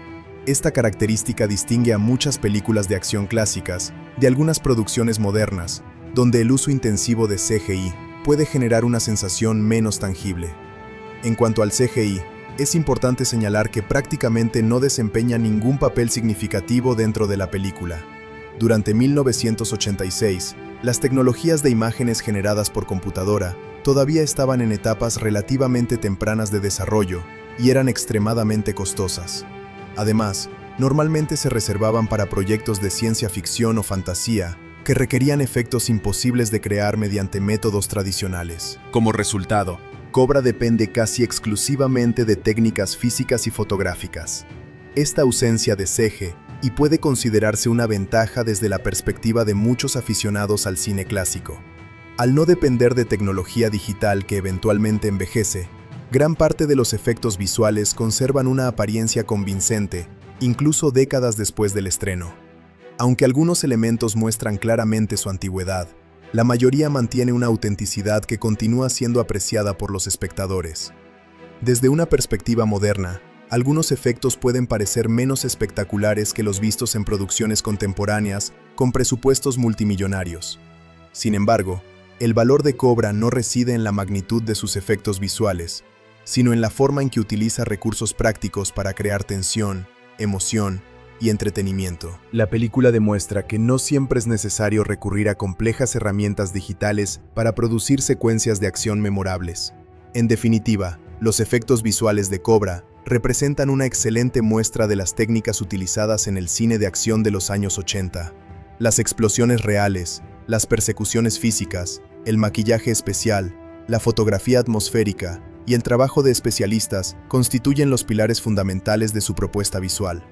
A: Esta característica distingue a muchas películas de acción clásicas de algunas producciones modernas, donde el uso intensivo de CGI puede generar una sensación menos tangible. En cuanto al CGI, es importante señalar que prácticamente no desempeña ningún papel significativo dentro de la película. Durante 1986, las tecnologías de imágenes generadas por computadora todavía estaban en etapas relativamente tempranas de desarrollo y eran extremadamente costosas. Además, normalmente se reservaban para proyectos de ciencia ficción o fantasía que requerían efectos imposibles de crear mediante métodos tradicionales. Como resultado, Cobra depende casi exclusivamente de técnicas físicas y fotográficas. Esta ausencia de CG puede considerarse una ventaja desde la perspectiva de muchos aficionados al cine clásico. Al no depender de tecnología digital que eventualmente envejece, gran parte de los efectos visuales conservan una apariencia convincente, incluso décadas después del estreno. Aunque algunos elementos muestran claramente su antigüedad, la mayoría mantiene una autenticidad que continúa siendo apreciada por los espectadores. Desde una perspectiva moderna, algunos efectos pueden parecer menos espectaculares que los vistos en producciones contemporáneas con presupuestos multimillonarios. Sin embargo, el valor de Cobra no reside en la magnitud de sus efectos visuales, sino en la forma en que utiliza recursos prácticos para crear tensión, emoción y entretenimiento. La película demuestra que no siempre es necesario recurrir a complejas herramientas digitales para producir secuencias de acción memorables. En definitiva, los efectos visuales de Cobra representan una excelente muestra de las técnicas utilizadas en el cine de acción de los años 80. Las explosiones reales, las persecuciones físicas, el maquillaje especial, la fotografía atmosférica y el trabajo de especialistas constituyen los pilares fundamentales de su propuesta visual.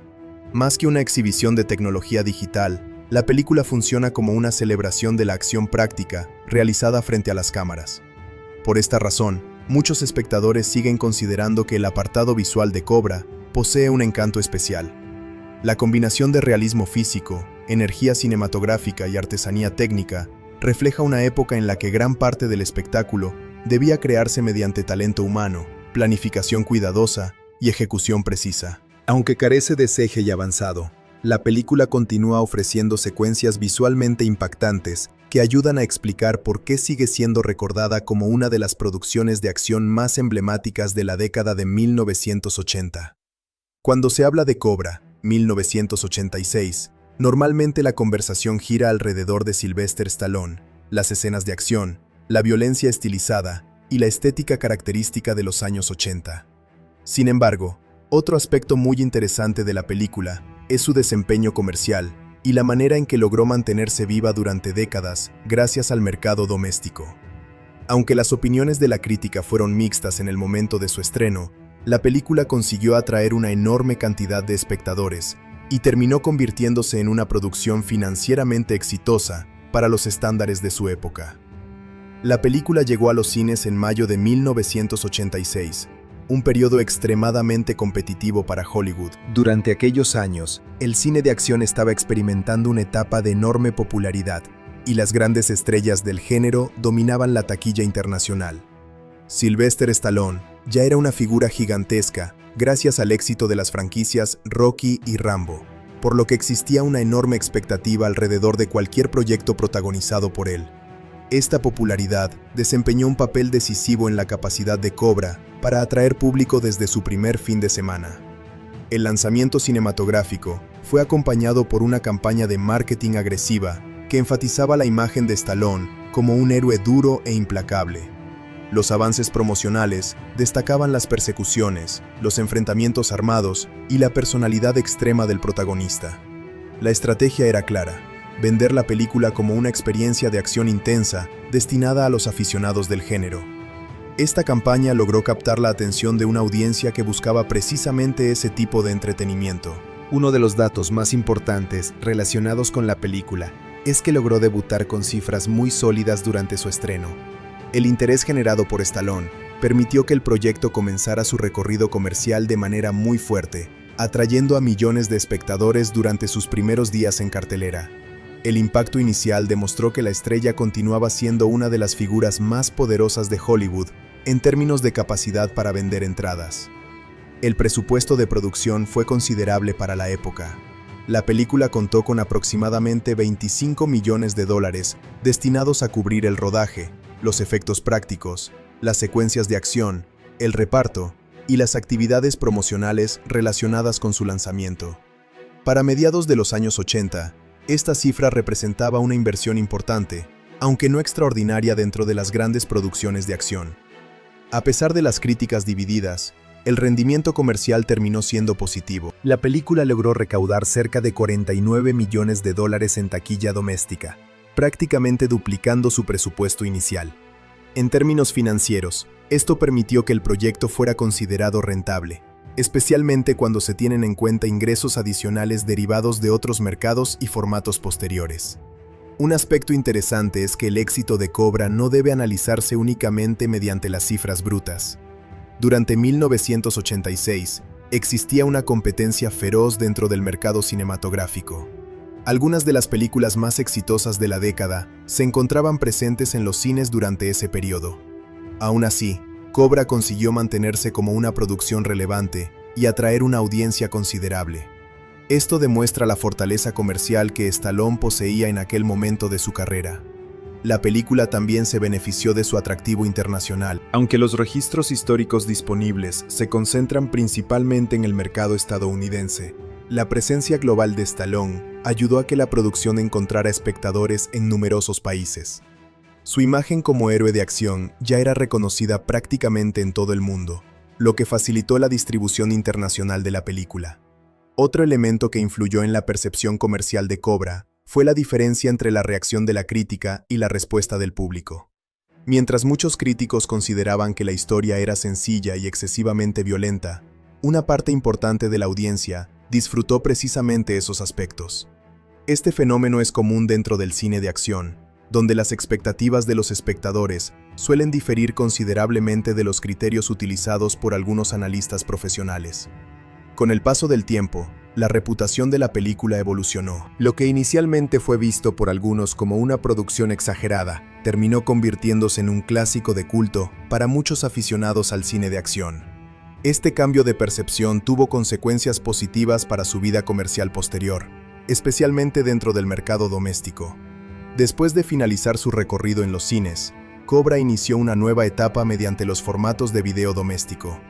A: Más que una exhibición de tecnología digital, La película funciona como una celebración de la acción práctica realizada frente a las cámaras. Por esta razón, muchos espectadores siguen considerando que el apartado visual de Cobra posee un encanto especial. La combinación de realismo físico, energía cinematográfica y artesanía técnica refleja una época en la que gran parte del espectáculo debía crearse mediante talento humano, planificación cuidadosa y ejecución precisa. Aunque carece de CGI y avanzado, la película continúa ofreciendo secuencias visualmente impactantes que ayudan a explicar por qué sigue siendo recordada como una de las producciones de acción más emblemáticas de la década de 1980. Cuando se habla de Cobra, 1986, normalmente la conversación gira alrededor de Sylvester Stallone, las escenas de acción, la violencia estilizada y la estética característica de los años 80. Sin embargo, otro aspecto muy interesante de la película es su desempeño comercial y la manera en que logró mantenerse viva durante décadas gracias al mercado doméstico. Aunque las opiniones de la crítica fueron mixtas en el momento de su estreno, la película consiguió atraer una enorme cantidad de espectadores y terminó convirtiéndose en una producción financieramente exitosa para los estándares de su época. La película llegó a los cines en mayo de 1986, un periodo extremadamente competitivo para Hollywood. Durante aquellos años, el cine de acción estaba experimentando una etapa de enorme popularidad, y las grandes estrellas del género dominaban la taquilla internacional. Sylvester Stallone ya era una figura gigantesca gracias al éxito de las franquicias Rocky y Rambo, por lo que existía una enorme expectativa alrededor de cualquier proyecto protagonizado por él. Esta popularidad desempeñó un papel decisivo en la capacidad de Cobra para atraer público desde su primer fin de semana. El lanzamiento cinematográfico fue acompañado por una campaña de marketing agresiva que enfatizaba la imagen de Stallone como un héroe duro e implacable. Los avances promocionales destacaban las persecuciones, los enfrentamientos armados y la personalidad extrema del protagonista. La estrategia era clara: vender la película como una experiencia de acción intensa destinada a los aficionados del género. Esta campaña logró captar la atención de una audiencia que buscaba precisamente ese tipo de entretenimiento. Uno de los datos más importantes relacionados con la película es que logró debutar con cifras muy sólidas durante su estreno. El interés generado por Stallone permitió que el proyecto comenzara su recorrido comercial de manera muy fuerte, atrayendo a millones de espectadores durante sus primeros días en cartelera. El impacto inicial demostró que la estrella continuaba siendo una de las figuras más poderosas de Hollywood en términos de capacidad para vender entradas. El presupuesto de producción fue considerable para la época. La película contó con aproximadamente $25 millones destinados a cubrir el rodaje, los efectos prácticos, las secuencias de acción, el reparto y las actividades promocionales relacionadas con su lanzamiento. Para mediados de los años 80, esta cifra representaba una inversión importante, aunque no extraordinaria dentro de las grandes producciones de acción. A pesar de las críticas divididas, el rendimiento comercial terminó siendo positivo. La película logró recaudar cerca de $49 millones en taquilla doméstica, prácticamente duplicando su presupuesto inicial. En términos financieros, esto permitió que el proyecto fuera considerado rentable, especialmente cuando se tienen en cuenta ingresos adicionales derivados de otros mercados y formatos posteriores. Un aspecto interesante es que el éxito de Cobra no debe analizarse únicamente mediante las cifras brutas. Durante 1986, existía una competencia feroz dentro del mercado cinematográfico. Algunas de las películas más exitosas de la década se encontraban presentes en los cines durante ese periodo. Aún así, Cobra consiguió mantenerse como una producción relevante y atraer una audiencia considerable. Esto demuestra la fortaleza comercial que Stallone poseía en aquel momento de su carrera. La película también se benefició de su atractivo internacional. Aunque los registros históricos disponibles se concentran principalmente en el mercado estadounidense, la presencia global de Stallone ayudó a que la producción encontrara espectadores en numerosos países. Su imagen como héroe de acción ya era reconocida prácticamente en todo el mundo, lo que facilitó la distribución internacional de la película. Otro elemento que influyó en la percepción comercial de Cobra fue la diferencia entre la reacción de la crítica y la respuesta del público. Mientras muchos críticos consideraban que la historia era sencilla y excesivamente violenta, una parte importante de la audiencia disfrutó precisamente esos aspectos. Este fenómeno es común dentro del cine de acción, donde las expectativas de los espectadores suelen diferir considerablemente de los criterios utilizados por algunos analistas profesionales. Con el paso del tiempo, la reputación de la película evolucionó. Lo que inicialmente fue visto por algunos como una producción exagerada, terminó convirtiéndose en un clásico de culto para muchos aficionados al cine de acción. Este cambio de percepción tuvo consecuencias positivas para su vida comercial posterior, especialmente dentro del mercado doméstico. Después de finalizar su recorrido en los cines, Cobra inició una nueva etapa mediante los formatos de video doméstico.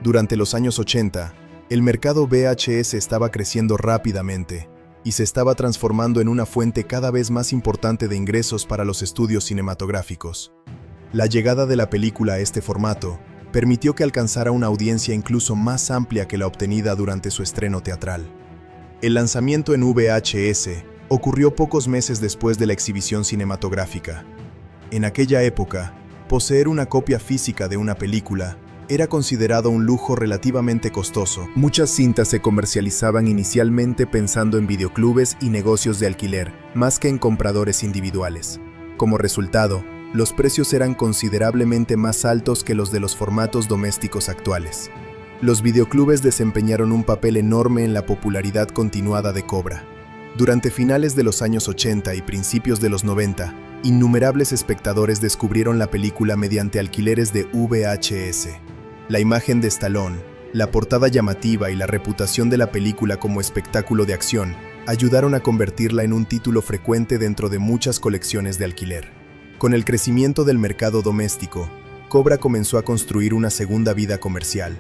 A: Durante los años 80, el mercado VHS estaba creciendo rápidamente y se estaba transformando en una fuente cada vez más importante de ingresos para los estudios cinematográficos. La llegada de la película a este formato permitió que alcanzara una audiencia incluso más amplia que la obtenida durante su estreno teatral. El lanzamiento en VHS ocurrió pocos meses después de la exhibición cinematográfica. En aquella época, poseer una copia física de una película era considerado un lujo relativamente costoso. Muchas cintas se comercializaban inicialmente pensando en videoclubes y negocios de alquiler, más que en compradores individuales. Como resultado, los precios eran considerablemente más altos que los de los formatos domésticos actuales. Los videoclubes desempeñaron un papel enorme en la popularidad continuada de Cobra. Durante finales de los años 80 y principios de los 90, innumerables espectadores descubrieron la película mediante alquileres de VHS. La imagen de Stallone, la portada llamativa y la reputación de la película como espectáculo de acción ayudaron a convertirla en un título frecuente dentro de muchas colecciones de alquiler. Con el crecimiento del mercado doméstico, Cobra comenzó a construir una segunda vida comercial.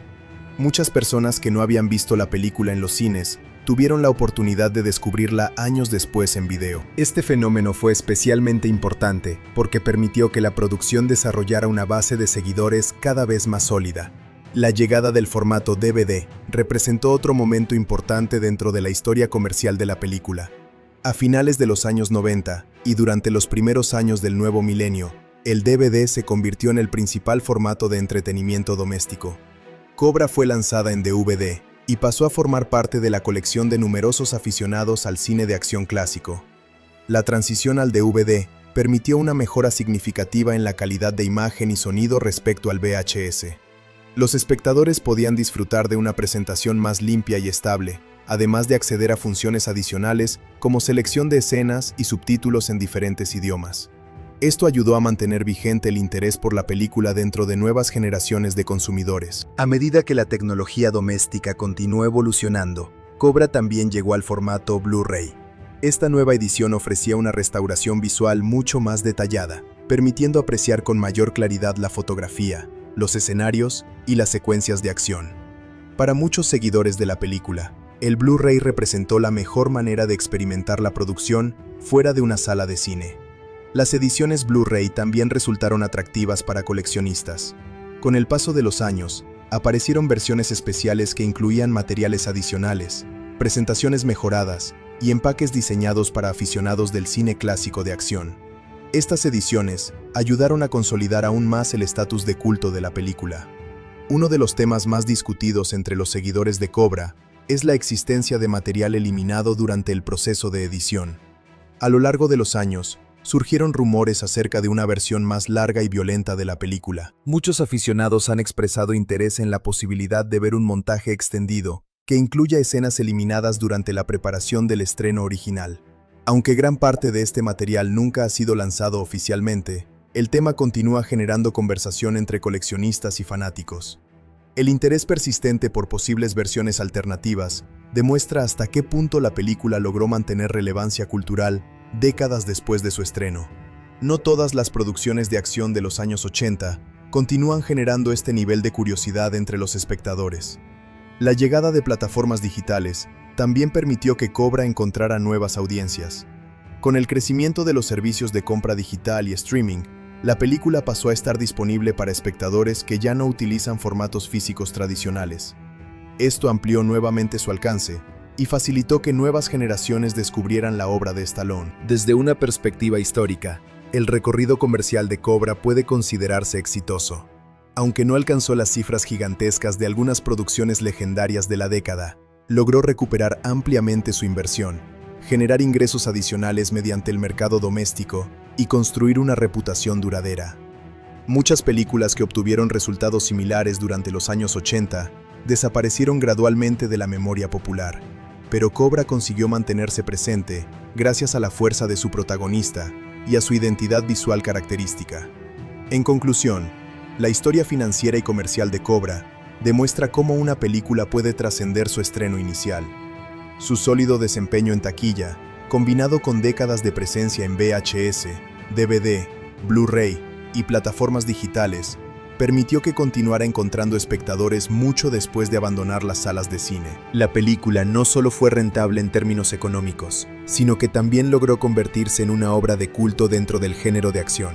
A: Muchas personas que no habían visto la película en los cines tuvieron la oportunidad de descubrirla años después en video. Este fenómeno fue especialmente importante porque permitió que la producción desarrollara una base de seguidores cada vez más sólida. La llegada del formato DVD representó otro momento importante dentro de la historia comercial de la película. A finales de los años 90 y durante los primeros años del nuevo milenio, el DVD se convirtió en el principal formato de entretenimiento doméstico. Cobra fue lanzada en DVD y pasó a formar parte de la colección de numerosos aficionados al cine de acción clásico. La transición al DVD permitió una mejora significativa en la calidad de imagen y sonido respecto al VHS. Los espectadores podían disfrutar de una presentación más limpia y estable, además de acceder a funciones adicionales como selección de escenas y subtítulos en diferentes idiomas. Esto ayudó a mantener vigente el interés por la película dentro de nuevas generaciones de consumidores. A medida que la tecnología doméstica continuó evolucionando, Cobra también llegó al formato Blu-ray. Esta nueva edición ofrecía una restauración visual mucho más detallada, permitiendo apreciar con mayor claridad la fotografía, los escenarios y las secuencias de acción. Para muchos seguidores de la película, el Blu-ray representó la mejor manera de experimentar la producción fuera de una sala de cine. Las ediciones Blu-ray también resultaron atractivas para coleccionistas. Con el paso de los años, aparecieron versiones especiales que incluían materiales adicionales, presentaciones mejoradas y empaques diseñados para aficionados del cine clásico de acción. Estas ediciones ayudaron a consolidar aún más el estatus de culto de la película. Uno de los temas más discutidos entre los seguidores de Cobra es la existencia de material eliminado durante el proceso de edición. A lo largo de los años, surgieron rumores acerca de una versión más larga y violenta de la película. Muchos aficionados han expresado interés en la posibilidad de ver un montaje extendido que incluya escenas eliminadas durante la preparación del estreno original. Aunque gran parte de este material nunca ha sido lanzado oficialmente, el tema continúa generando conversación entre coleccionistas y fanáticos. El interés persistente por posibles versiones alternativas demuestra hasta qué punto la película logró mantener relevancia cultural décadas después de su estreno. No todas las producciones de acción de los años 80 continúan generando este nivel de curiosidad entre los espectadores. La llegada de plataformas digitales también permitió que Cobra encontrara nuevas audiencias. Con el crecimiento de los servicios de compra digital y streaming, la película pasó a estar disponible para espectadores que ya no utilizan formatos físicos tradicionales. Esto amplió nuevamente su alcance y facilitó que nuevas generaciones descubrieran la obra de Stallone. Desde una perspectiva histórica, el recorrido comercial de Cobra puede considerarse exitoso. Aunque no alcanzó las cifras gigantescas de algunas producciones legendarias de la década, logró recuperar ampliamente su inversión, generar ingresos adicionales mediante el mercado doméstico y construir una reputación duradera. Muchas películas que obtuvieron resultados similares durante los años 80 desaparecieron gradualmente de la memoria popular, pero Cobra consiguió mantenerse presente gracias a la fuerza de su protagonista y a su identidad visual característica. En conclusión, la historia financiera y comercial de Cobra demuestra cómo una película puede trascender su estreno inicial. Su sólido desempeño en taquilla, combinado con décadas de presencia en VHS, DVD, Blu-ray y plataformas digitales, permitió que continuara encontrando espectadores mucho después de abandonar las salas de cine. La película no solo fue rentable en términos económicos, sino que también logró convertirse en una obra de culto dentro del género de acción.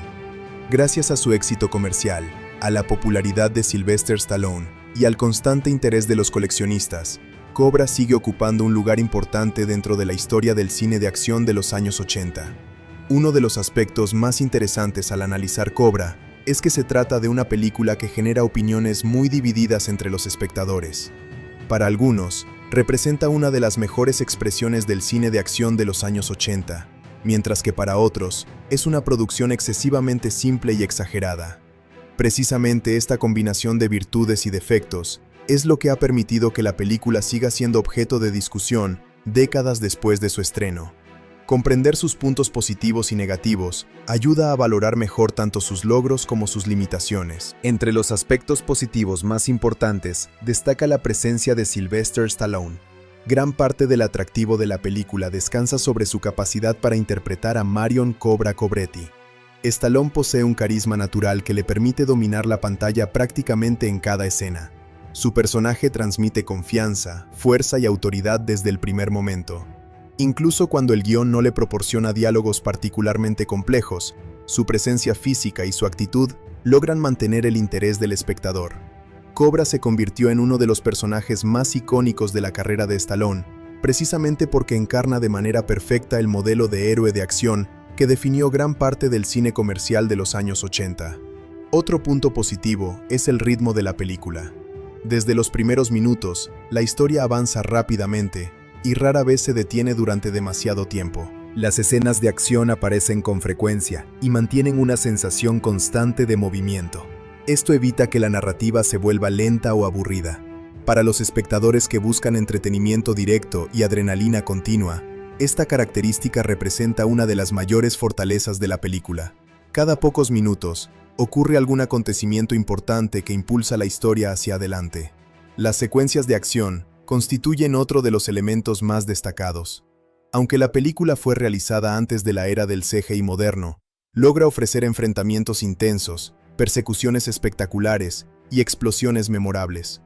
A: Gracias a su éxito comercial, a la popularidad de Sylvester Stallone y al constante interés de los coleccionistas, Cobra sigue ocupando un lugar importante dentro de la historia del cine de acción de los años 80. Uno de los aspectos más interesantes al analizar Cobra es que se trata de una película que genera opiniones muy divididas entre los espectadores. Para algunos, representa una de las mejores expresiones del cine de acción de los años 80, mientras que para otros, es una producción excesivamente simple y exagerada. Precisamente esta combinación de virtudes y defectos es lo que ha permitido que la película siga siendo objeto de discusión décadas después de su estreno. Comprender sus puntos positivos y negativos ayuda a valorar mejor tanto sus logros como sus limitaciones. Entre los aspectos positivos más importantes, destaca la presencia de Sylvester Stallone. Gran parte del atractivo de la película descansa sobre su capacidad para interpretar a Marion Cobra Cobretti. Stallone posee un carisma natural que le permite dominar la pantalla prácticamente en cada escena. Su personaje transmite confianza, fuerza y autoridad desde el primer momento. Incluso cuando el guión no le proporciona diálogos particularmente complejos, su presencia física y su actitud logran mantener el interés del espectador. Cobra se convirtió en uno de los personajes más icónicos de la carrera de Stallone, precisamente porque encarna de manera perfecta el modelo de héroe de acción que definió gran parte del cine comercial de los años 80. Otro punto positivo es el ritmo de la película. Desde los primeros minutos, la historia avanza rápidamente y rara vez se detiene durante demasiado tiempo. Las escenas de acción aparecen con frecuencia y mantienen una sensación constante de movimiento. Esto evita que la narrativa se vuelva lenta o aburrida. Para los espectadores que buscan entretenimiento directo y adrenalina continua, esta característica representa una de las mayores fortalezas de la película. Cada pocos minutos, ocurre algún acontecimiento importante que impulsa la historia hacia adelante. Las secuencias de acción constituyen otro de los elementos más destacados. Aunque la película fue realizada antes de la era del CGI moderno, logra ofrecer enfrentamientos intensos, persecuciones espectaculares y explosiones memorables.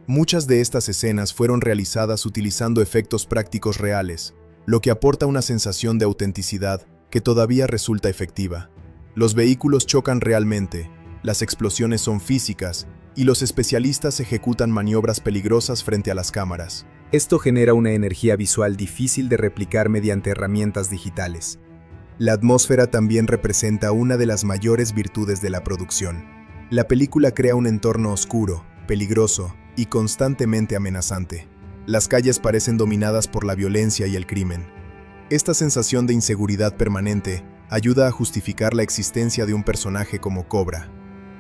A: Muchas de estas escenas fueron realizadas utilizando efectos prácticos reales, lo que aporta una sensación de autenticidad que todavía resulta efectiva. Los vehículos chocan realmente, las explosiones son físicas y los especialistas ejecutan maniobras peligrosas frente a las cámaras. Esto genera una energía visual difícil de replicar mediante herramientas digitales. La atmósfera también representa una de las mayores virtudes de la producción. La película crea un entorno oscuro, peligroso y constantemente amenazante. Las calles parecen dominadas por la violencia y el crimen. Esta sensación de inseguridad permanente ayuda a justificar la existencia de un personaje como Cobra.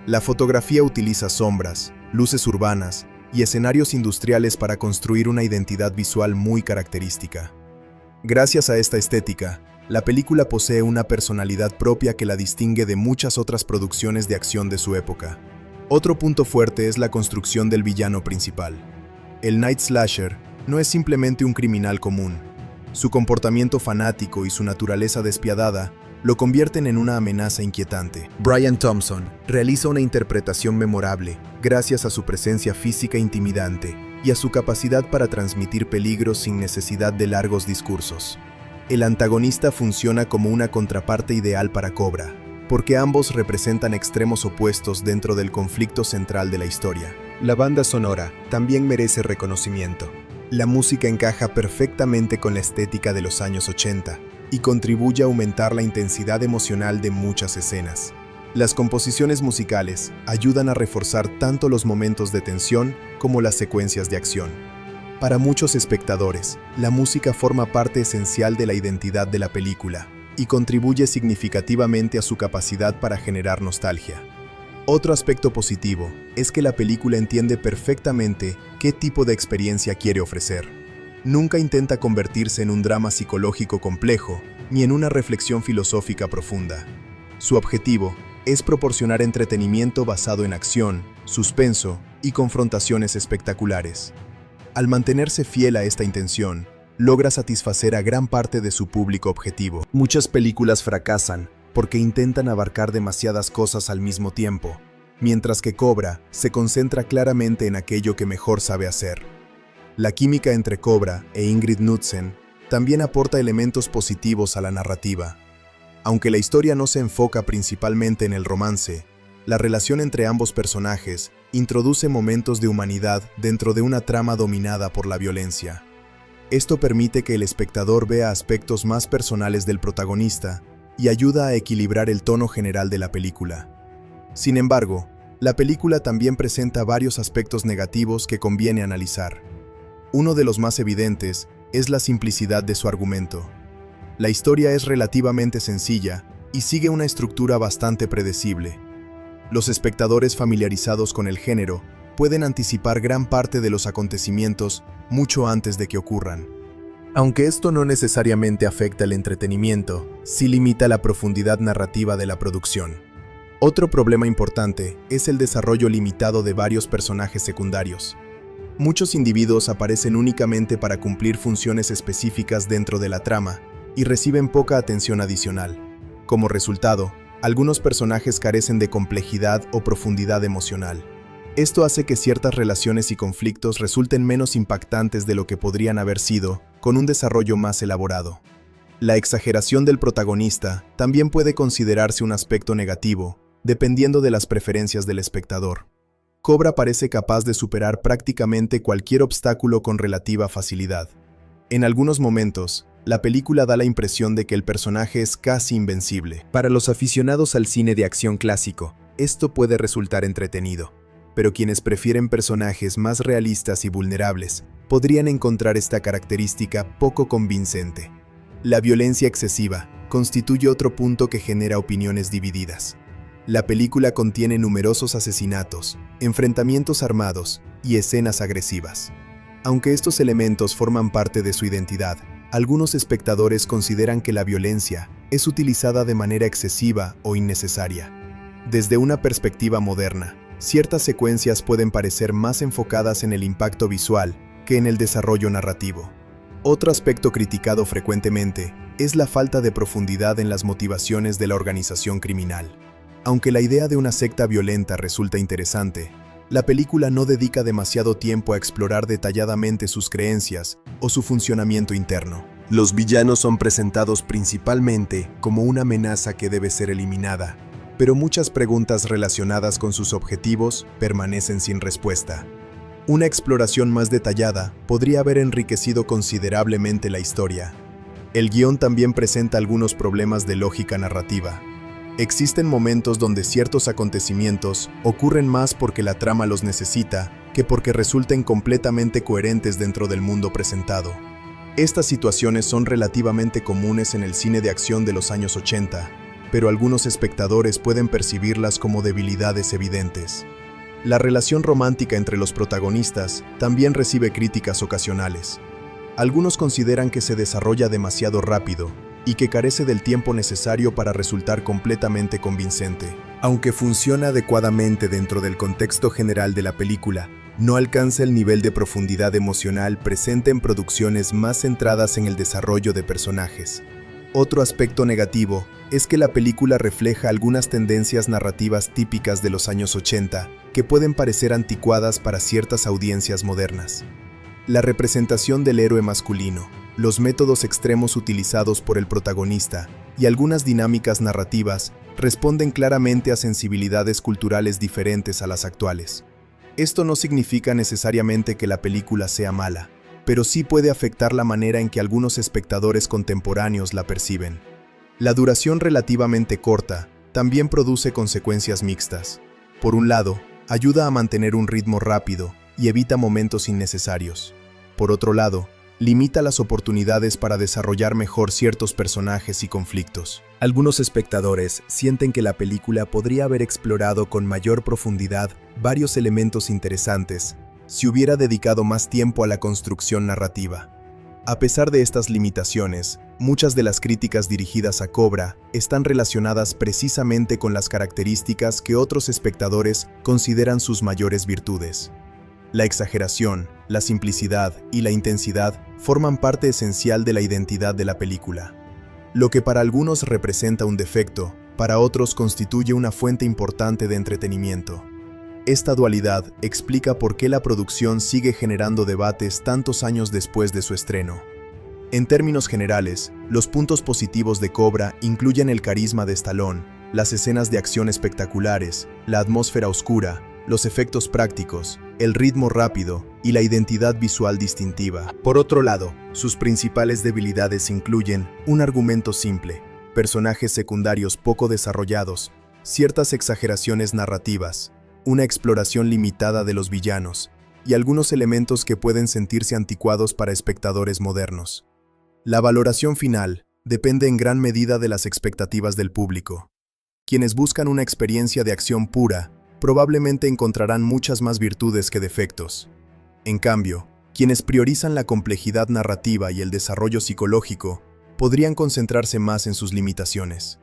A: La fotografía utiliza sombras, luces urbanas y escenarios industriales para construir una identidad visual muy característica. Gracias a esta estética, la película posee una personalidad propia que la distingue de muchas otras producciones de acción de su época. Otro punto fuerte es la construcción del villano principal. El Night Slasher no es simplemente un criminal común. Su comportamiento fanático y su naturaleza despiadada lo convierten en una amenaza inquietante. Brian Thompson realiza una interpretación memorable gracias a su presencia física intimidante y a su capacidad para transmitir peligros sin necesidad de largos discursos. El antagonista funciona como una contraparte ideal para Cobra, porque ambos representan extremos opuestos dentro del conflicto central de la historia. La banda sonora también merece reconocimiento. La música encaja perfectamente con la estética de los años 80 y contribuye a aumentar la intensidad emocional de muchas escenas. Las composiciones musicales ayudan a reforzar tanto los momentos de tensión como las secuencias de acción. Para muchos espectadores, la música forma parte esencial de la identidad de la película y contribuye significativamente a su capacidad para generar nostalgia. Otro aspecto positivo es que la película entiende perfectamente qué tipo de experiencia quiere ofrecer. Nunca intenta convertirse en un drama psicológico complejo ni en una reflexión filosófica profunda. Su objetivo es proporcionar entretenimiento basado en acción, suspenso y confrontaciones espectaculares. Al mantenerse fiel a esta intención, logra satisfacer a gran parte de su público objetivo. Muchas películas fracasan porque intentan abarcar demasiadas cosas al mismo tiempo, mientras que Cobra se concentra claramente en aquello que mejor sabe hacer. La química entre Cobra e Ingrid Knudsen también aporta elementos positivos a la narrativa. Aunque la historia no se enfoca principalmente en el romance, la relación entre ambos personajes introduce momentos de humanidad dentro de una trama dominada por la violencia. Esto permite que el espectador vea aspectos más personales del protagonista y ayuda a equilibrar el tono general de la película. Sin embargo, la película también presenta varios aspectos negativos que conviene analizar. Uno de los más evidentes es la simplicidad de su argumento. La historia es relativamente sencilla y sigue una estructura bastante predecible. Los espectadores familiarizados con el género pueden anticipar gran parte de los acontecimientos mucho antes de que ocurran. Aunque esto no necesariamente afecta el entretenimiento, sí limita la profundidad narrativa de la producción. Otro problema importante es el desarrollo limitado de varios personajes secundarios. Muchos individuos aparecen únicamente para cumplir funciones específicas dentro de la trama y reciben poca atención adicional. Como resultado, algunos personajes carecen de complejidad o profundidad emocional. Esto hace que ciertas relaciones y conflictos resulten menos impactantes de lo que podrían haber sido, con un desarrollo más elaborado. La exageración del protagonista también puede considerarse un aspecto negativo, dependiendo de las preferencias del espectador. Cobra parece capaz de superar prácticamente cualquier obstáculo con relativa facilidad. En algunos momentos, la película da la impresión de que el personaje es casi invencible. Para los aficionados al cine de acción clásico, esto puede resultar entretenido, pero quienes prefieren personajes más realistas y vulnerables podrían encontrar esta característica poco convincente. La violencia excesiva constituye otro punto que genera opiniones divididas. La película contiene numerosos asesinatos, enfrentamientos armados y escenas agresivas. Aunque estos elementos forman parte de su identidad, algunos espectadores consideran que la violencia es utilizada de manera excesiva o innecesaria. Desde una perspectiva moderna, ciertas secuencias pueden parecer más enfocadas en el impacto visual que en el desarrollo narrativo. Otro aspecto criticado frecuentemente es la falta de profundidad en las motivaciones de la organización criminal. Aunque la idea de una secta violenta resulta interesante, la película no dedica demasiado tiempo a explorar detalladamente sus creencias o su funcionamiento interno. Los villanos son presentados principalmente como una amenaza que debe ser eliminada, pero muchas preguntas relacionadas con sus objetivos permanecen sin respuesta. Una exploración más detallada podría haber enriquecido considerablemente la historia. El guión también presenta algunos problemas de lógica narrativa. Existen momentos donde ciertos acontecimientos ocurren más porque la trama los necesita que porque resulten completamente coherentes dentro del mundo presentado. Estas situaciones son relativamente comunes en el cine de acción de los años 80, pero algunos espectadores pueden percibirlas como debilidades evidentes. La relación romántica entre los protagonistas también recibe críticas ocasionales. Algunos consideran que se desarrolla demasiado rápido y que carece del tiempo necesario para resultar completamente convincente. Aunque funciona adecuadamente dentro del contexto general de la película, no alcanza el nivel de profundidad emocional presente en producciones más centradas en el desarrollo de personajes. Otro aspecto negativo es que la película refleja algunas tendencias narrativas típicas de los años 80 que pueden parecer anticuadas para ciertas audiencias modernas. La representación del héroe masculino, los métodos extremos utilizados por el protagonista y algunas dinámicas narrativas responden claramente a sensibilidades culturales diferentes a las actuales. Esto no significa necesariamente que la película sea mala, pero sí puede afectar la manera en que algunos espectadores contemporáneos la perciben. La duración relativamente corta también produce consecuencias mixtas. Por un lado, ayuda a mantener un ritmo rápido y evita momentos innecesarios. Por otro lado, limita las oportunidades para desarrollar mejor ciertos personajes y conflictos. Algunos espectadores sienten que la película podría haber explorado con mayor profundidad varios elementos interesantes si hubiera dedicado más tiempo a la construcción narrativa. A pesar de estas limitaciones, muchas de las críticas dirigidas a Cobra están relacionadas precisamente con las características que otros espectadores consideran sus mayores virtudes. La exageración, la simplicidad y la intensidad forman parte esencial de la identidad de la película. Lo que para algunos representa un defecto, para otros constituye una fuente importante de entretenimiento. Esta dualidad explica por qué la producción sigue generando debates tantos años después de su estreno. En términos generales, los puntos positivos de Cobra incluyen el carisma de Stallone, las escenas de acción espectaculares, la atmósfera oscura, los efectos prácticos, el ritmo rápido y la identidad visual distintiva. Por otro lado, sus principales debilidades incluyen un argumento simple, personajes secundarios poco desarrollados, ciertas exageraciones narrativas, una exploración limitada de los villanos y algunos elementos que pueden sentirse anticuados para espectadores modernos. La valoración final depende en gran medida de las expectativas del público. Quienes buscan una experiencia de acción pura probablemente encontrarán muchas más virtudes que defectos. En cambio, quienes priorizan la complejidad narrativa y el desarrollo psicológico podrían concentrarse más en sus limitaciones.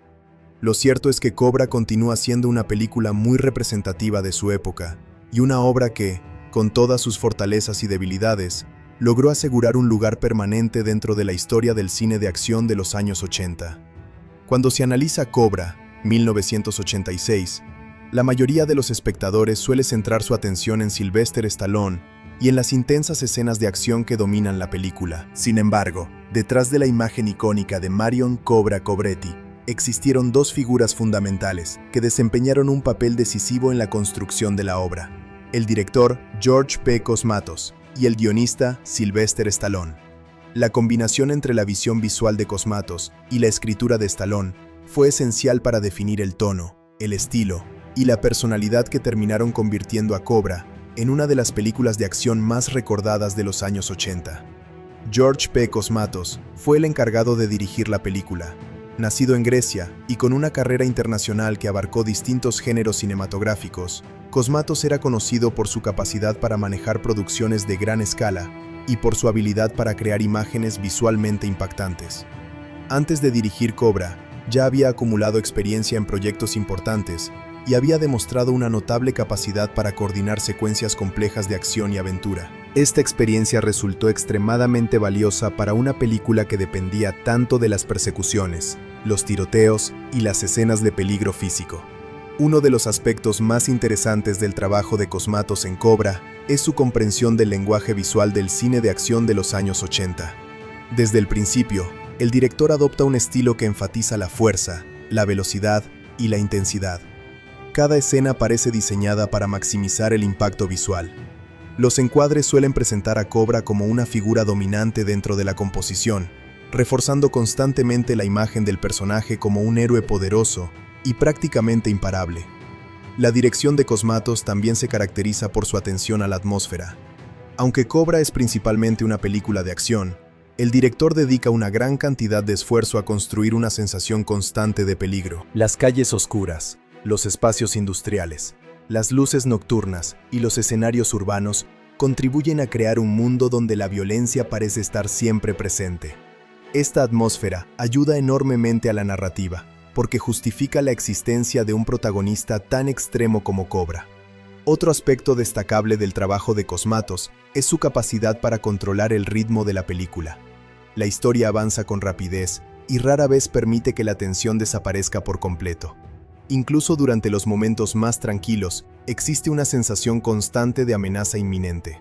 A: Lo cierto es que Cobra continúa siendo una película muy representativa de su época y una obra que, con todas sus fortalezas y debilidades, logró asegurar un lugar permanente dentro de la historia del cine de acción de los años 80. Cuando se analiza Cobra, 1986, la mayoría de los espectadores suele centrar su atención en Sylvester Stallone y en las intensas escenas de acción que dominan la película. Sin embargo, detrás de la imagen icónica de Marion Cobra Cobretti, existieron dos figuras fundamentales que desempeñaron un papel decisivo en la construcción de la obra: el director George P. Cosmatos y el guionista Sylvester Stallone. La combinación entre la visión visual de Cosmatos y la escritura de Stallone fue esencial para definir el tono, el estilo y la personalidad que terminaron convirtiendo a Cobra en una de las películas de acción más recordadas de los años 80. George P. Cosmatos fue el encargado de dirigir la película. Nacido en Grecia y con una carrera internacional que abarcó distintos géneros cinematográficos, Cosmatos era conocido por su capacidad para manejar producciones de gran escala y por su habilidad para crear imágenes visualmente impactantes. Antes de dirigir Cobra, ya había acumulado experiencia en proyectos importantes y había demostrado una notable capacidad para coordinar secuencias complejas de acción y aventura. Esta experiencia resultó extremadamente valiosa para una película que dependía tanto de las persecuciones, los tiroteos y las escenas de peligro físico. Uno de los aspectos más interesantes del trabajo de Cosmatos en Cobra es su comprensión del lenguaje visual del cine de acción de los años 80. Desde el principio, el director adopta un estilo que enfatiza la fuerza, la velocidad y la intensidad. Cada escena parece diseñada para maximizar el impacto visual. Los encuadres suelen presentar a Cobra como una figura dominante dentro de la composición, reforzando constantemente la imagen del personaje como un héroe poderoso y prácticamente imparable. La dirección de Cosmatos también se caracteriza por su atención a la atmósfera. Aunque Cobra es principalmente una película de acción, el director dedica una gran cantidad de esfuerzo a construir una sensación constante de peligro. Las calles oscuras, los espacios industriales, las luces nocturnas y los escenarios urbanos contribuyen a crear un mundo donde la violencia parece estar siempre presente. Esta atmósfera ayuda enormemente a la narrativa, porque justifica la existencia de un protagonista tan extremo como Cobra. Otro aspecto destacable del trabajo de Cosmatos es su capacidad para controlar el ritmo de la película. La historia avanza con rapidez y rara vez permite que la tensión desaparezca por completo. Incluso durante los momentos más tranquilos, existe una sensación constante de amenaza inminente.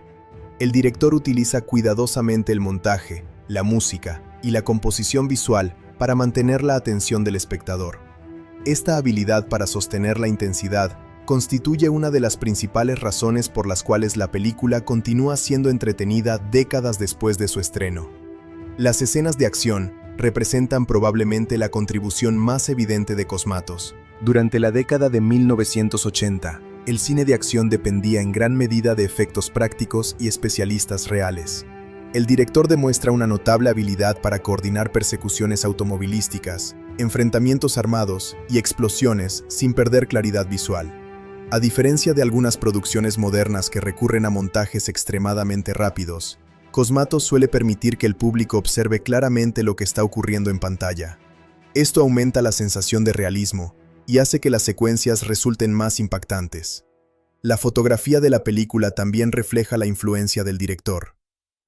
A: El director utiliza cuidadosamente el montaje, la música y la composición visual para mantener la atención del espectador. Esta habilidad para sostener la intensidad constituye una de las principales razones por las cuales la película continúa siendo entretenida décadas después de su estreno. Las escenas de acción representan probablemente la contribución más evidente de Cosmatos. Durante la década de 1980, el cine de acción dependía en gran medida de efectos prácticos y especialistas reales. El director demuestra una notable habilidad para coordinar persecuciones automovilísticas, enfrentamientos armados y explosiones sin perder claridad visual. A diferencia de algunas producciones modernas que recurren a montajes extremadamente rápidos, Cosmatos suele permitir que el público observe claramente lo que está ocurriendo en pantalla. Esto aumenta la sensación de realismo y hace que las secuencias resulten más impactantes. La fotografía de la película también refleja la influencia del director.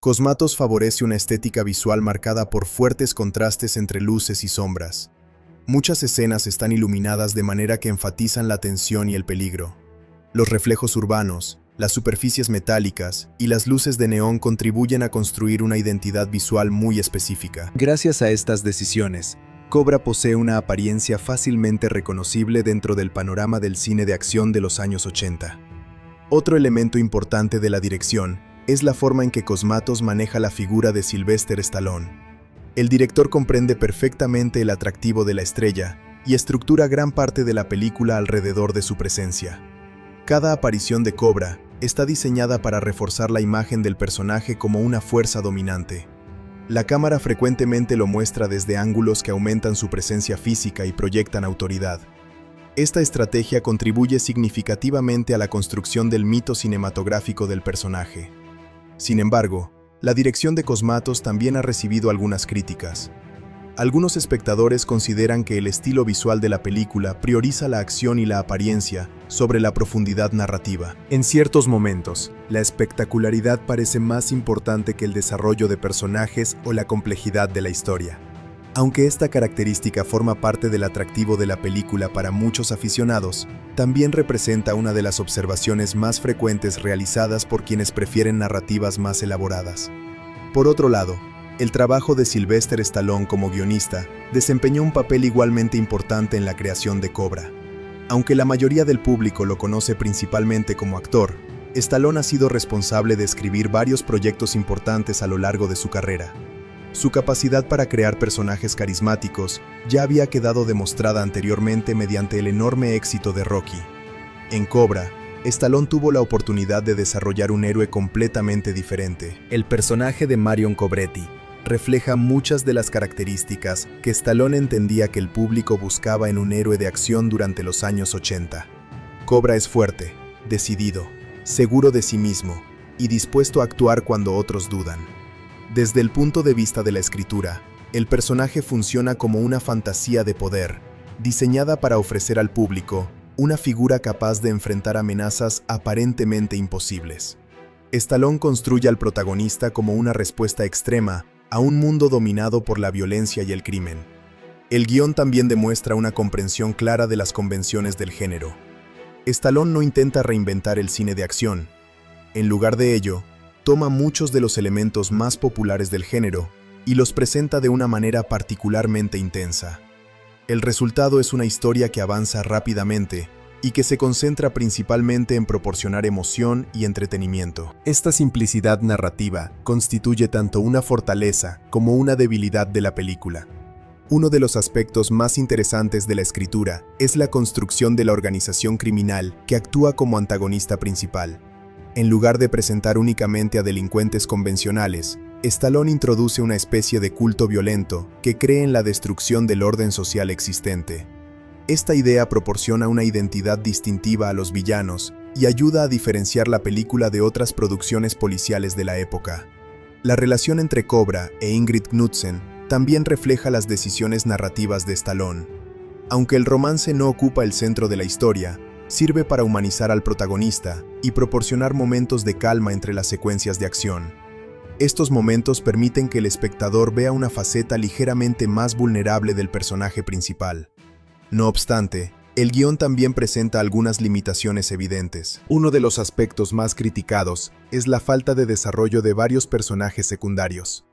A: Cosmatos favorece una estética visual marcada por fuertes contrastes entre luces y sombras. Muchas escenas están iluminadas de manera que enfatizan la tensión y el peligro. Los reflejos urbanos, las superficies metálicas y las luces de neón contribuyen a construir una identidad visual muy específica. Gracias a estas decisiones, Cobra posee una apariencia fácilmente reconocible dentro del panorama del cine de acción de los años 80. Otro elemento importante de la dirección es la forma en que Cosmatos maneja la figura de Sylvester Stallone. El director comprende perfectamente el atractivo de la estrella y estructura gran parte de la película alrededor de su presencia. Cada aparición de Cobra está diseñada para reforzar la imagen del personaje como una fuerza dominante. La cámara frecuentemente lo muestra desde ángulos que aumentan su presencia física y proyectan autoridad. Esta estrategia contribuye significativamente a la construcción del mito cinematográfico del personaje. Sin embargo, la dirección de Cosmatos también ha recibido algunas críticas. Algunos espectadores consideran que el estilo visual de la película prioriza la acción y la apariencia sobre la profundidad narrativa. En ciertos momentos, la espectacularidad parece más importante que el desarrollo de personajes o la complejidad de la historia. Aunque esta característica forma parte del atractivo de la película para muchos aficionados, también representa una de las observaciones más frecuentes realizadas por quienes prefieren narrativas más elaboradas. Por otro lado, el trabajo de Sylvester Stallone como guionista desempeñó un papel igualmente importante en la creación de Cobra. Aunque la mayoría del público lo conoce principalmente como actor, Stallone ha sido responsable de escribir varios proyectos importantes a lo largo de su carrera. Su capacidad para crear personajes carismáticos ya había quedado demostrada anteriormente mediante el enorme éxito de Rocky. En Cobra, Stallone tuvo la oportunidad de desarrollar un héroe completamente diferente. El personaje de Marion Cobretti refleja muchas de las características que Stallone entendía que el público buscaba en un héroe de acción durante los años 80. Cobra es fuerte, decidido, seguro de sí mismo y dispuesto a actuar cuando otros dudan. Desde el punto de vista de la escritura, el personaje funciona como una fantasía de poder, diseñada para ofrecer al público una figura capaz de enfrentar amenazas aparentemente imposibles. Stallone construye al protagonista como una respuesta extrema a un mundo dominado por la violencia y el crimen. El guión también demuestra una comprensión clara de las convenciones del género. Stallone no intenta reinventar el cine de acción. En lugar de ello, toma muchos de los elementos más populares del género y los presenta de una manera particularmente intensa. El resultado es una historia que avanza rápidamente y que se concentra principalmente en proporcionar emoción y entretenimiento. Esta simplicidad narrativa constituye tanto una fortaleza como una debilidad de la película. Uno de los aspectos más interesantes de la escritura es la construcción de la organización criminal que actúa como antagonista principal. En lugar de presentar únicamente a delincuentes convencionales, Stallone introduce una especie de culto violento que cree en la destrucción del orden social existente. Esta idea proporciona una identidad distintiva a los villanos y ayuda a diferenciar la película de otras producciones policiales de la época. La relación entre Cobra e Ingrid Knudsen también refleja las decisiones narrativas de Stallone. Aunque el romance no ocupa el centro de la historia, sirve para humanizar al protagonista y proporcionar momentos de calma entre las secuencias de acción. Estos momentos permiten que el espectador vea una faceta ligeramente más vulnerable del personaje principal. No obstante, el guión también presenta algunas limitaciones evidentes. Uno de los aspectos más criticados es la falta de desarrollo de varios personajes secundarios.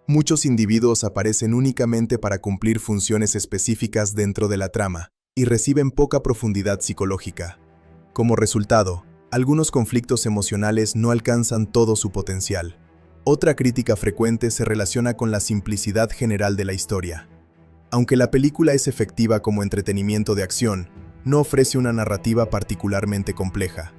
A: Muchos individuos aparecen únicamente para cumplir funciones específicas dentro de la trama y reciben poca profundidad psicológica. Como resultado, algunos conflictos emocionales no alcanzan todo su potencial. Otra crítica frecuente se relaciona con la simplicidad general de la historia. Aunque la película es efectiva como entretenimiento de acción, no ofrece una narrativa particularmente compleja.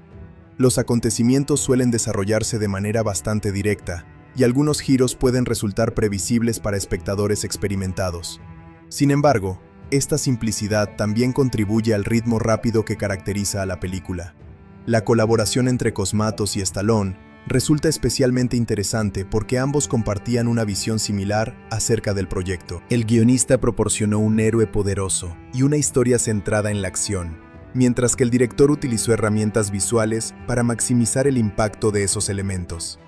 A: Los acontecimientos suelen desarrollarse de manera bastante directa, y algunos giros pueden resultar previsibles para espectadores experimentados. Sin embargo, esta simplicidad también contribuye al ritmo rápido que caracteriza a la película. La colaboración entre Cosmatos y Stallone resulta especialmente interesante porque ambos compartían una visión similar acerca del proyecto. El guionista proporcionó un héroe poderoso y una historia centrada en la acción, mientras que el director utilizó herramientas visuales para maximizar el impacto de esos elementos.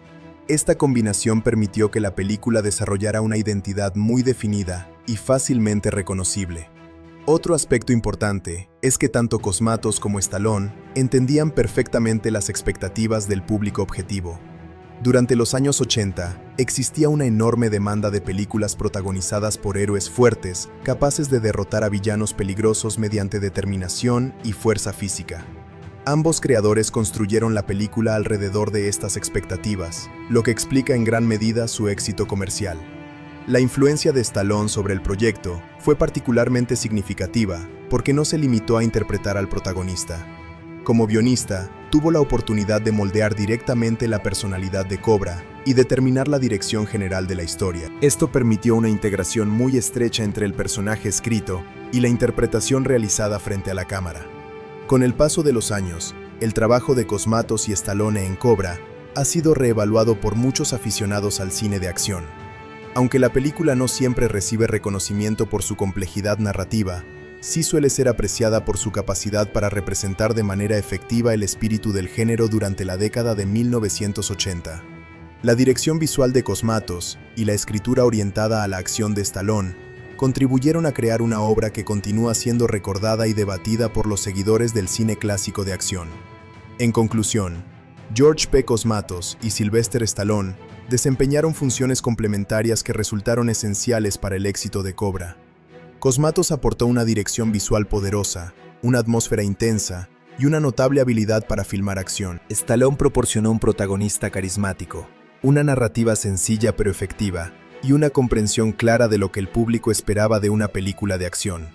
A: Esta combinación permitió que la película desarrollara una identidad muy definida y fácilmente reconocible. Otro aspecto importante es que tanto Cosmatos como Stallone entendían perfectamente las expectativas del público objetivo. Durante los años 80, existía una enorme demanda de películas protagonizadas por héroes fuertes, capaces de derrotar a villanos peligrosos mediante determinación y fuerza física. Ambos creadores construyeron la película alrededor de estas expectativas, lo que explica en gran medida su éxito comercial. La influencia de Stallone sobre el proyecto fue particularmente significativa porque no se limitó a interpretar al protagonista. Como guionista, tuvo la oportunidad de moldear directamente la personalidad de Cobra y determinar la dirección general de la historia. Esto permitió una integración muy estrecha entre el personaje escrito y la interpretación realizada frente a la cámara. Con el paso de los años, el trabajo de Cosmatos y Stallone en Cobra ha sido reevaluado por muchos aficionados al cine de acción. Aunque la película no siempre recibe reconocimiento por su complejidad narrativa, sí suele ser apreciada por su capacidad para representar de manera efectiva el espíritu del género durante la década de 1980. La dirección visual de Cosmatos y la escritura orientada a la acción de Stallone contribuyeron a crear una obra que continúa siendo recordada y debatida por los seguidores del cine clásico de acción. En conclusión, George P. Cosmatos y Sylvester Stallone desempeñaron funciones complementarias que resultaron esenciales para el éxito de Cobra. Cosmatos aportó una dirección visual poderosa, una atmósfera intensa y una notable habilidad para filmar acción. Stallone proporcionó un protagonista carismático, una narrativa sencilla pero efectiva y una comprensión clara de lo que el público esperaba de una película de acción.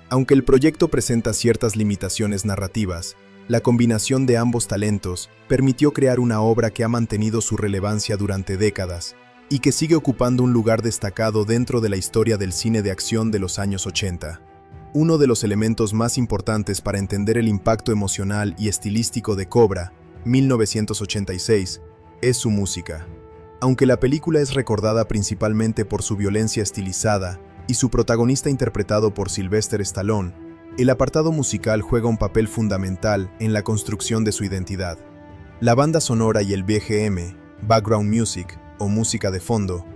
A: Aunque el proyecto presenta ciertas limitaciones narrativas, la combinación de ambos talentos permitió crear una obra que ha mantenido su relevancia durante décadas y que sigue ocupando un lugar destacado dentro de la historia del cine de acción de los años 80. Uno de los elementos más importantes para entender el impacto emocional y estilístico de Cobra, 1986, es su música. Aunque la película es recordada principalmente por su violencia estilizada y su protagonista interpretado por Sylvester Stallone, el apartado musical juega un papel fundamental en la construcción de su identidad. La banda sonora y el BGM, background music o música de fondo,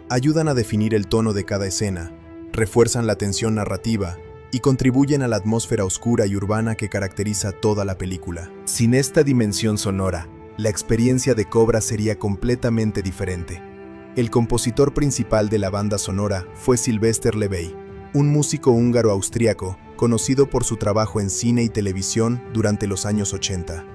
A: ayudan a definir el tono de cada escena, refuerzan la tensión narrativa y contribuyen a la atmósfera oscura y urbana que caracteriza toda la película. Sin esta dimensión sonora, la experiencia de Cobra sería completamente diferente. El compositor principal de la banda sonora fue Sylvester Levay, un músico húngaro-austriaco conocido por su trabajo en cine y televisión durante los años 80.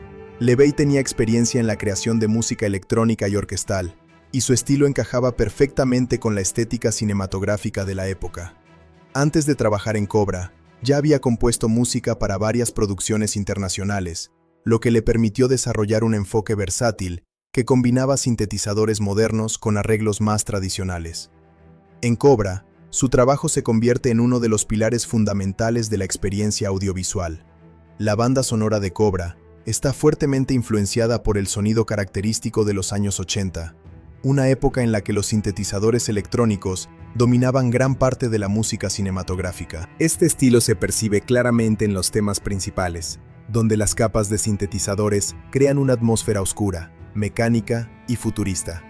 A: Levay tenía experiencia en la creación de música electrónica y orquestal, y su estilo encajaba perfectamente con la estética cinematográfica de la época. Antes de trabajar en Cobra, ya había compuesto música para varias producciones internacionales, lo que le permitió desarrollar un enfoque versátil que combinaba sintetizadores modernos con arreglos más tradicionales. En Cobra, su trabajo se convierte en uno de los pilares fundamentales de la experiencia audiovisual. La banda sonora de Cobra está fuertemente influenciada por el sonido característico de los años 80, una época en la que los sintetizadores electrónicos dominaban gran parte de la música cinematográfica. Este estilo se percibe claramente en los temas principales, donde las capas de sintetizadores crean una atmósfera oscura, mecánica y futurista.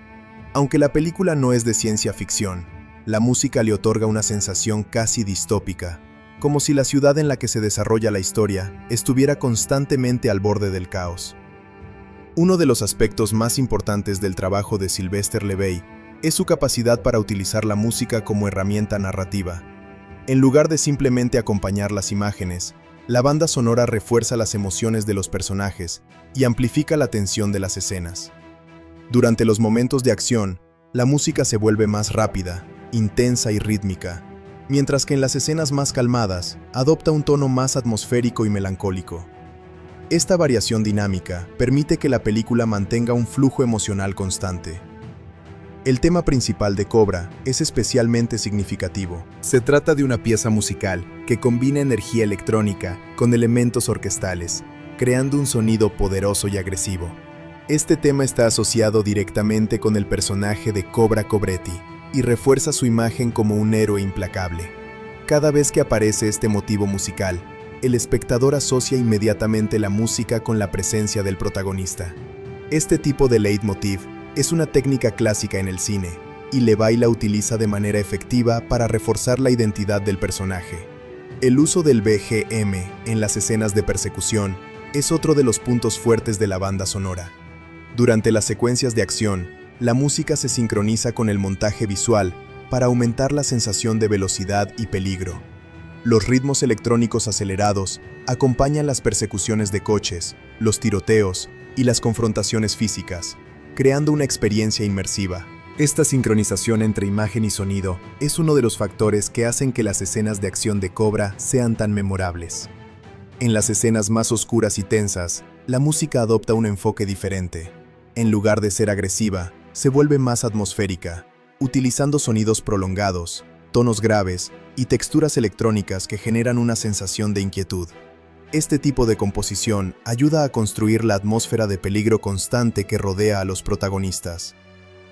A: Aunque la película no es de ciencia ficción, la música le otorga una sensación casi distópica, como si la ciudad en la que se desarrolla la historia estuviera constantemente al borde del caos. Uno de los aspectos más importantes del trabajo de Sylvester Levay es su capacidad para utilizar la música como herramienta narrativa. En lugar de simplemente acompañar las imágenes, la banda sonora refuerza las emociones de los personajes y amplifica la tensión de las escenas. Durante los momentos de acción, la música se vuelve más rápida, intensa y rítmica, mientras que en las escenas más calmadas adopta un tono más atmosférico y melancólico. Esta variación dinámica permite que la película mantenga un flujo emocional constante. El tema principal de Cobra es especialmente significativo. Se trata de una pieza musical que combina energía electrónica con elementos orquestales, creando un sonido poderoso y agresivo. Este tema está asociado directamente con el personaje de Cobra Cobretti y refuerza su imagen como un héroe implacable. Cada vez que aparece este motivo musical, el espectador asocia inmediatamente la música con la presencia del protagonista. Este tipo de leitmotiv es una técnica clásica en el cine, y Levay la utiliza de manera efectiva para reforzar la identidad del personaje. El uso del BGM en las escenas de persecución es otro de los puntos fuertes de la banda sonora. Durante las secuencias de acción, la música se sincroniza con el montaje visual para aumentar la sensación de velocidad y peligro. Los ritmos electrónicos acelerados acompañan las persecuciones de coches, los tiroteos y las confrontaciones físicas, creando una experiencia inmersiva. Esta sincronización entre imagen y sonido es uno de los factores que hacen que las escenas de acción de Cobra sean tan memorables. En las escenas más oscuras y tensas, la música adopta un enfoque diferente. En lugar de ser agresiva, se vuelve más atmosférica, utilizando sonidos prolongados, tonos graves y texturas electrónicas que generan una sensación de inquietud. Este tipo de composición ayuda a construir la atmósfera de peligro constante que rodea a los protagonistas.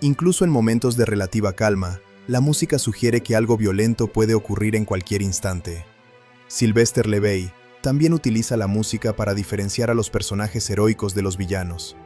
A: Incluso en momentos de relativa calma, la música sugiere que algo violento puede ocurrir en cualquier instante. Sylvester Levay también utiliza la música para diferenciar a los personajes heroicos de los villanos.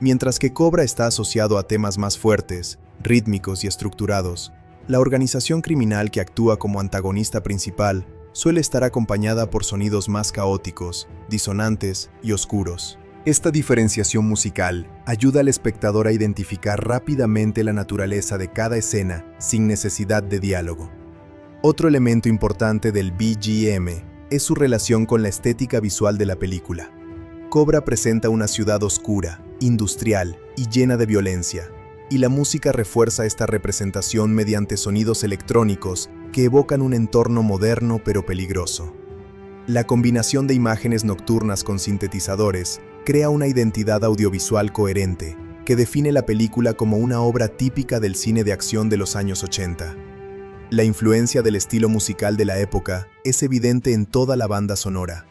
A: Mientras que Cobra está asociado a temas más fuertes, rítmicos y estructurados, la organización criminal que actúa como antagonista principal suele estar acompañada por sonidos más caóticos, disonantes y oscuros. Esta diferenciación musical ayuda al espectador a identificar rápidamente la naturaleza de cada escena sin necesidad de diálogo. Otro elemento importante del BGM es su relación con la estética visual de la película. Cobra presenta una ciudad oscura, industrial y llena de violencia, y la música refuerza esta representación mediante sonidos electrónicos que evocan un entorno moderno pero peligroso. La combinación de imágenes nocturnas con sintetizadores crea una identidad audiovisual coherente que define la película como una obra típica del cine de acción de los años 80. La influencia del estilo musical de la época es evidente en toda la banda sonora.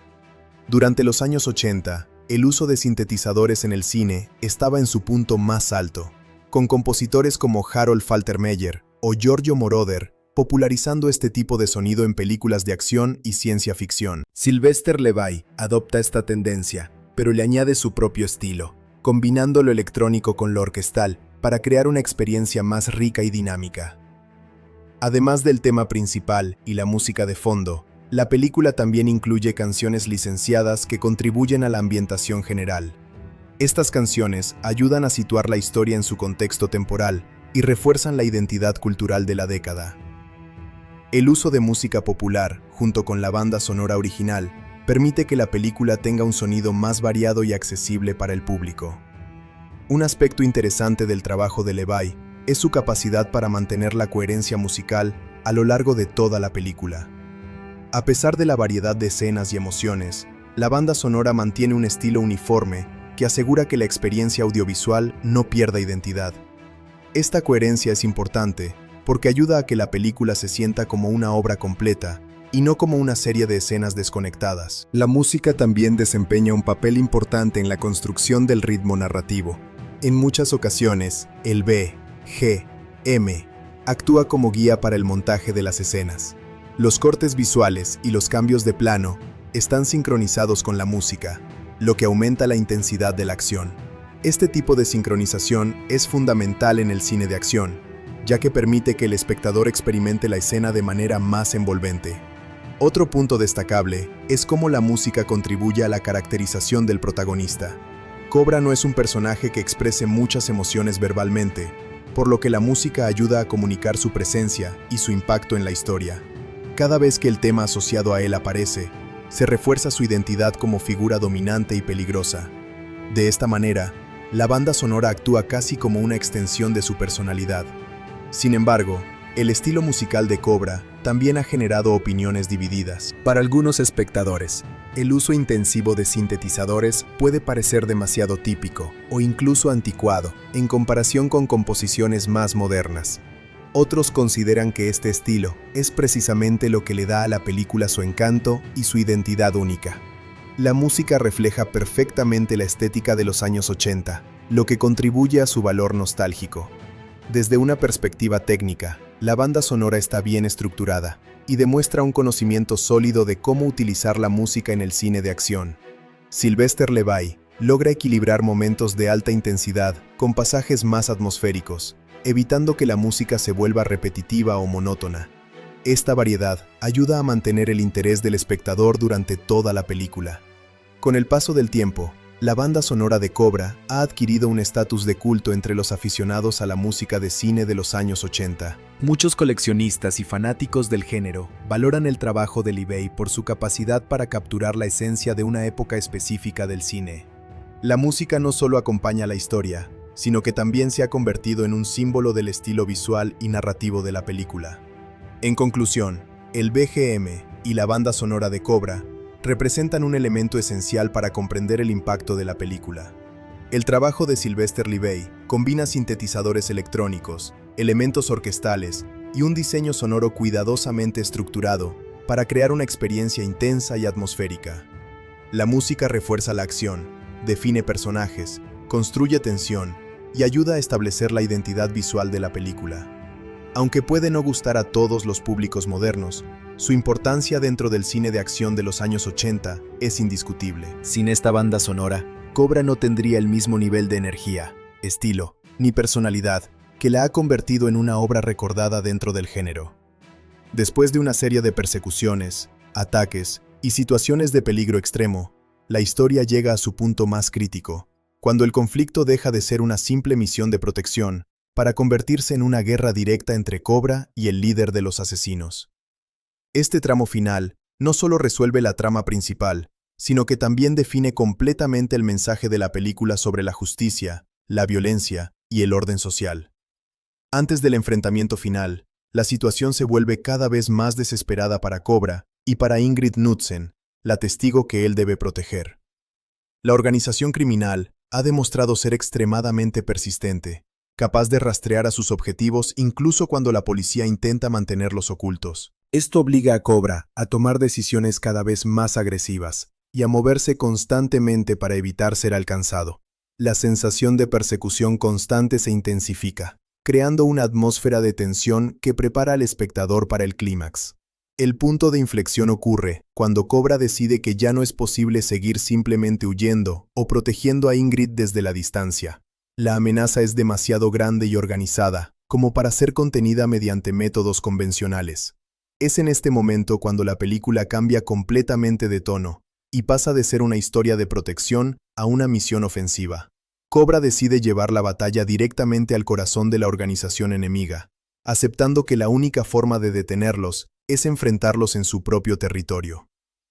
A: Durante los años 80, el uso de sintetizadores en el cine estaba en su punto más alto, con compositores como Harold Faltermeyer o Giorgio Moroder popularizando este tipo de sonido en películas de acción y ciencia ficción. Sylvester Levay adopta esta tendencia, pero le añade su propio estilo, combinando lo electrónico con lo orquestal para crear una experiencia más rica y dinámica. Además del tema principal y la música de fondo, la película también incluye canciones licenciadas que contribuyen a la ambientación general. Estas canciones ayudan a situar la historia en su contexto temporal y refuerzan la identidad cultural de la década. El uso de música popular, junto con la banda sonora original, permite que la película tenga un sonido más variado y accesible para el público. Un aspecto interesante del trabajo de Levay es su capacidad para mantener la coherencia musical a lo largo de toda la película. A pesar de la variedad de escenas y emociones, la banda sonora mantiene un estilo uniforme que asegura que la experiencia audiovisual no pierda identidad. Esta coherencia es importante porque ayuda a que la película se sienta como una obra completa y no como una serie de escenas desconectadas. La música también desempeña un papel importante en la construcción del ritmo narrativo. En muchas ocasiones, el BGM actúa como guía para el montaje de las escenas. Los cortes visuales y los cambios de plano están sincronizados con la música, lo que aumenta la intensidad de la acción. Este tipo de sincronización es fundamental en el cine de acción, ya que permite que el espectador experimente la escena de manera más envolvente. Otro punto destacable es cómo la música contribuye a la caracterización del protagonista. Cobra no es un personaje que exprese muchas emociones verbalmente, por lo que la música ayuda a comunicar su presencia y su impacto en la historia. Cada vez que el tema asociado a él aparece, se refuerza su identidad como figura dominante y peligrosa. De esta manera, la banda sonora actúa casi como una extensión de su personalidad. Sin embargo, el estilo musical de Cobra también ha generado opiniones divididas. Para algunos espectadores, El uso intensivo de sintetizadores puede parecer demasiado típico o incluso anticuado en comparación con composiciones más modernas. Otros consideran que este estilo es precisamente lo que le da a la película su encanto y su identidad única. La música refleja perfectamente la estética de los años 80, lo que contribuye a su valor nostálgico. Desde una perspectiva técnica, la banda sonora está bien estructurada y demuestra un conocimiento sólido de cómo utilizar la música en el cine de acción. Sylvester Levay logra equilibrar momentos de alta intensidad con pasajes más atmosféricos, evitando que la música se vuelva repetitiva o monótona. Esta variedad ayuda a mantener el interés del espectador durante toda la película. Con el paso del tiempo, la banda sonora de Cobra ha adquirido un estatus de culto entre los aficionados a la música de cine de los años 80. Muchos coleccionistas y fanáticos del género valoran el trabajo de Levay por su capacidad para capturar la esencia de una época específica del cine. La música no solo acompaña la historia, sino que también se ha convertido en un símbolo del estilo visual y narrativo de la película. En conclusión, el BGM y la banda sonora de Cobra representan un elemento esencial para comprender el impacto de la película. El trabajo de Sylvester Levay combina sintetizadores electrónicos, elementos orquestales y un diseño sonoro cuidadosamente estructurado para crear una experiencia intensa y atmosférica. La música refuerza la acción, define personajes, construye tensión y ayuda a establecer la identidad visual de la película. Aunque puede no gustar a todos los públicos modernos, su importancia dentro del cine de acción de los años 80 es indiscutible. Sin esta banda sonora, Cobra no tendría el mismo nivel de energía, estilo, ni personalidad que la ha convertido en una obra recordada dentro del género. Después de una serie de persecuciones, ataques y situaciones de peligro extremo, la historia llega a su punto más crítico, cuando el conflicto deja de ser una simple misión de protección para convertirse en una guerra directa entre Cobra y el líder de los asesinos. Este tramo final no solo resuelve la trama principal, sino que también define completamente el mensaje de la película sobre la justicia, la violencia y el orden social. Antes del enfrentamiento final, la situación se vuelve cada vez más desesperada para Cobra y para Ingrid Knudsen, la testigo que él debe proteger. La organización criminal ha demostrado ser extremadamente persistente, capaz de rastrear a sus objetivos incluso cuando la policía intenta mantenerlos ocultos. Esto obliga a Cobra a tomar decisiones cada vez más agresivas y a moverse constantemente para evitar ser alcanzado. La sensación de persecución constante se intensifica, creando una atmósfera de tensión que prepara al espectador para el clímax. El punto de inflexión ocurre cuando Cobra decide que ya no es posible seguir simplemente huyendo o protegiendo a Ingrid desde la distancia. La amenaza es demasiado grande y organizada como para ser contenida mediante métodos convencionales. Es en este momento cuando la película cambia completamente de tono y pasa de ser una historia de protección a una misión ofensiva. Cobra decide llevar la batalla directamente al corazón de la organización enemiga, aceptando que la única forma de detenerlos es enfrentarlos en su propio territorio.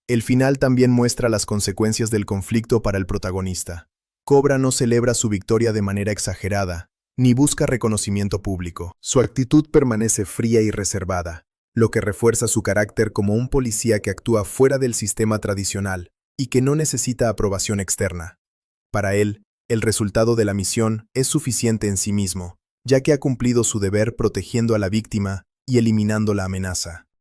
A: El final también muestra las consecuencias del conflicto para el protagonista. Cobra no celebra su victoria de manera exagerada, ni busca reconocimiento público. Su actitud permanece fría y reservada, lo que refuerza su carácter como un policía que actúa fuera del sistema tradicional y que no necesita aprobación externa. Para él, el resultado de la misión es suficiente en sí mismo, ya que ha cumplido su deber protegiendo a la víctima y eliminando la amenaza.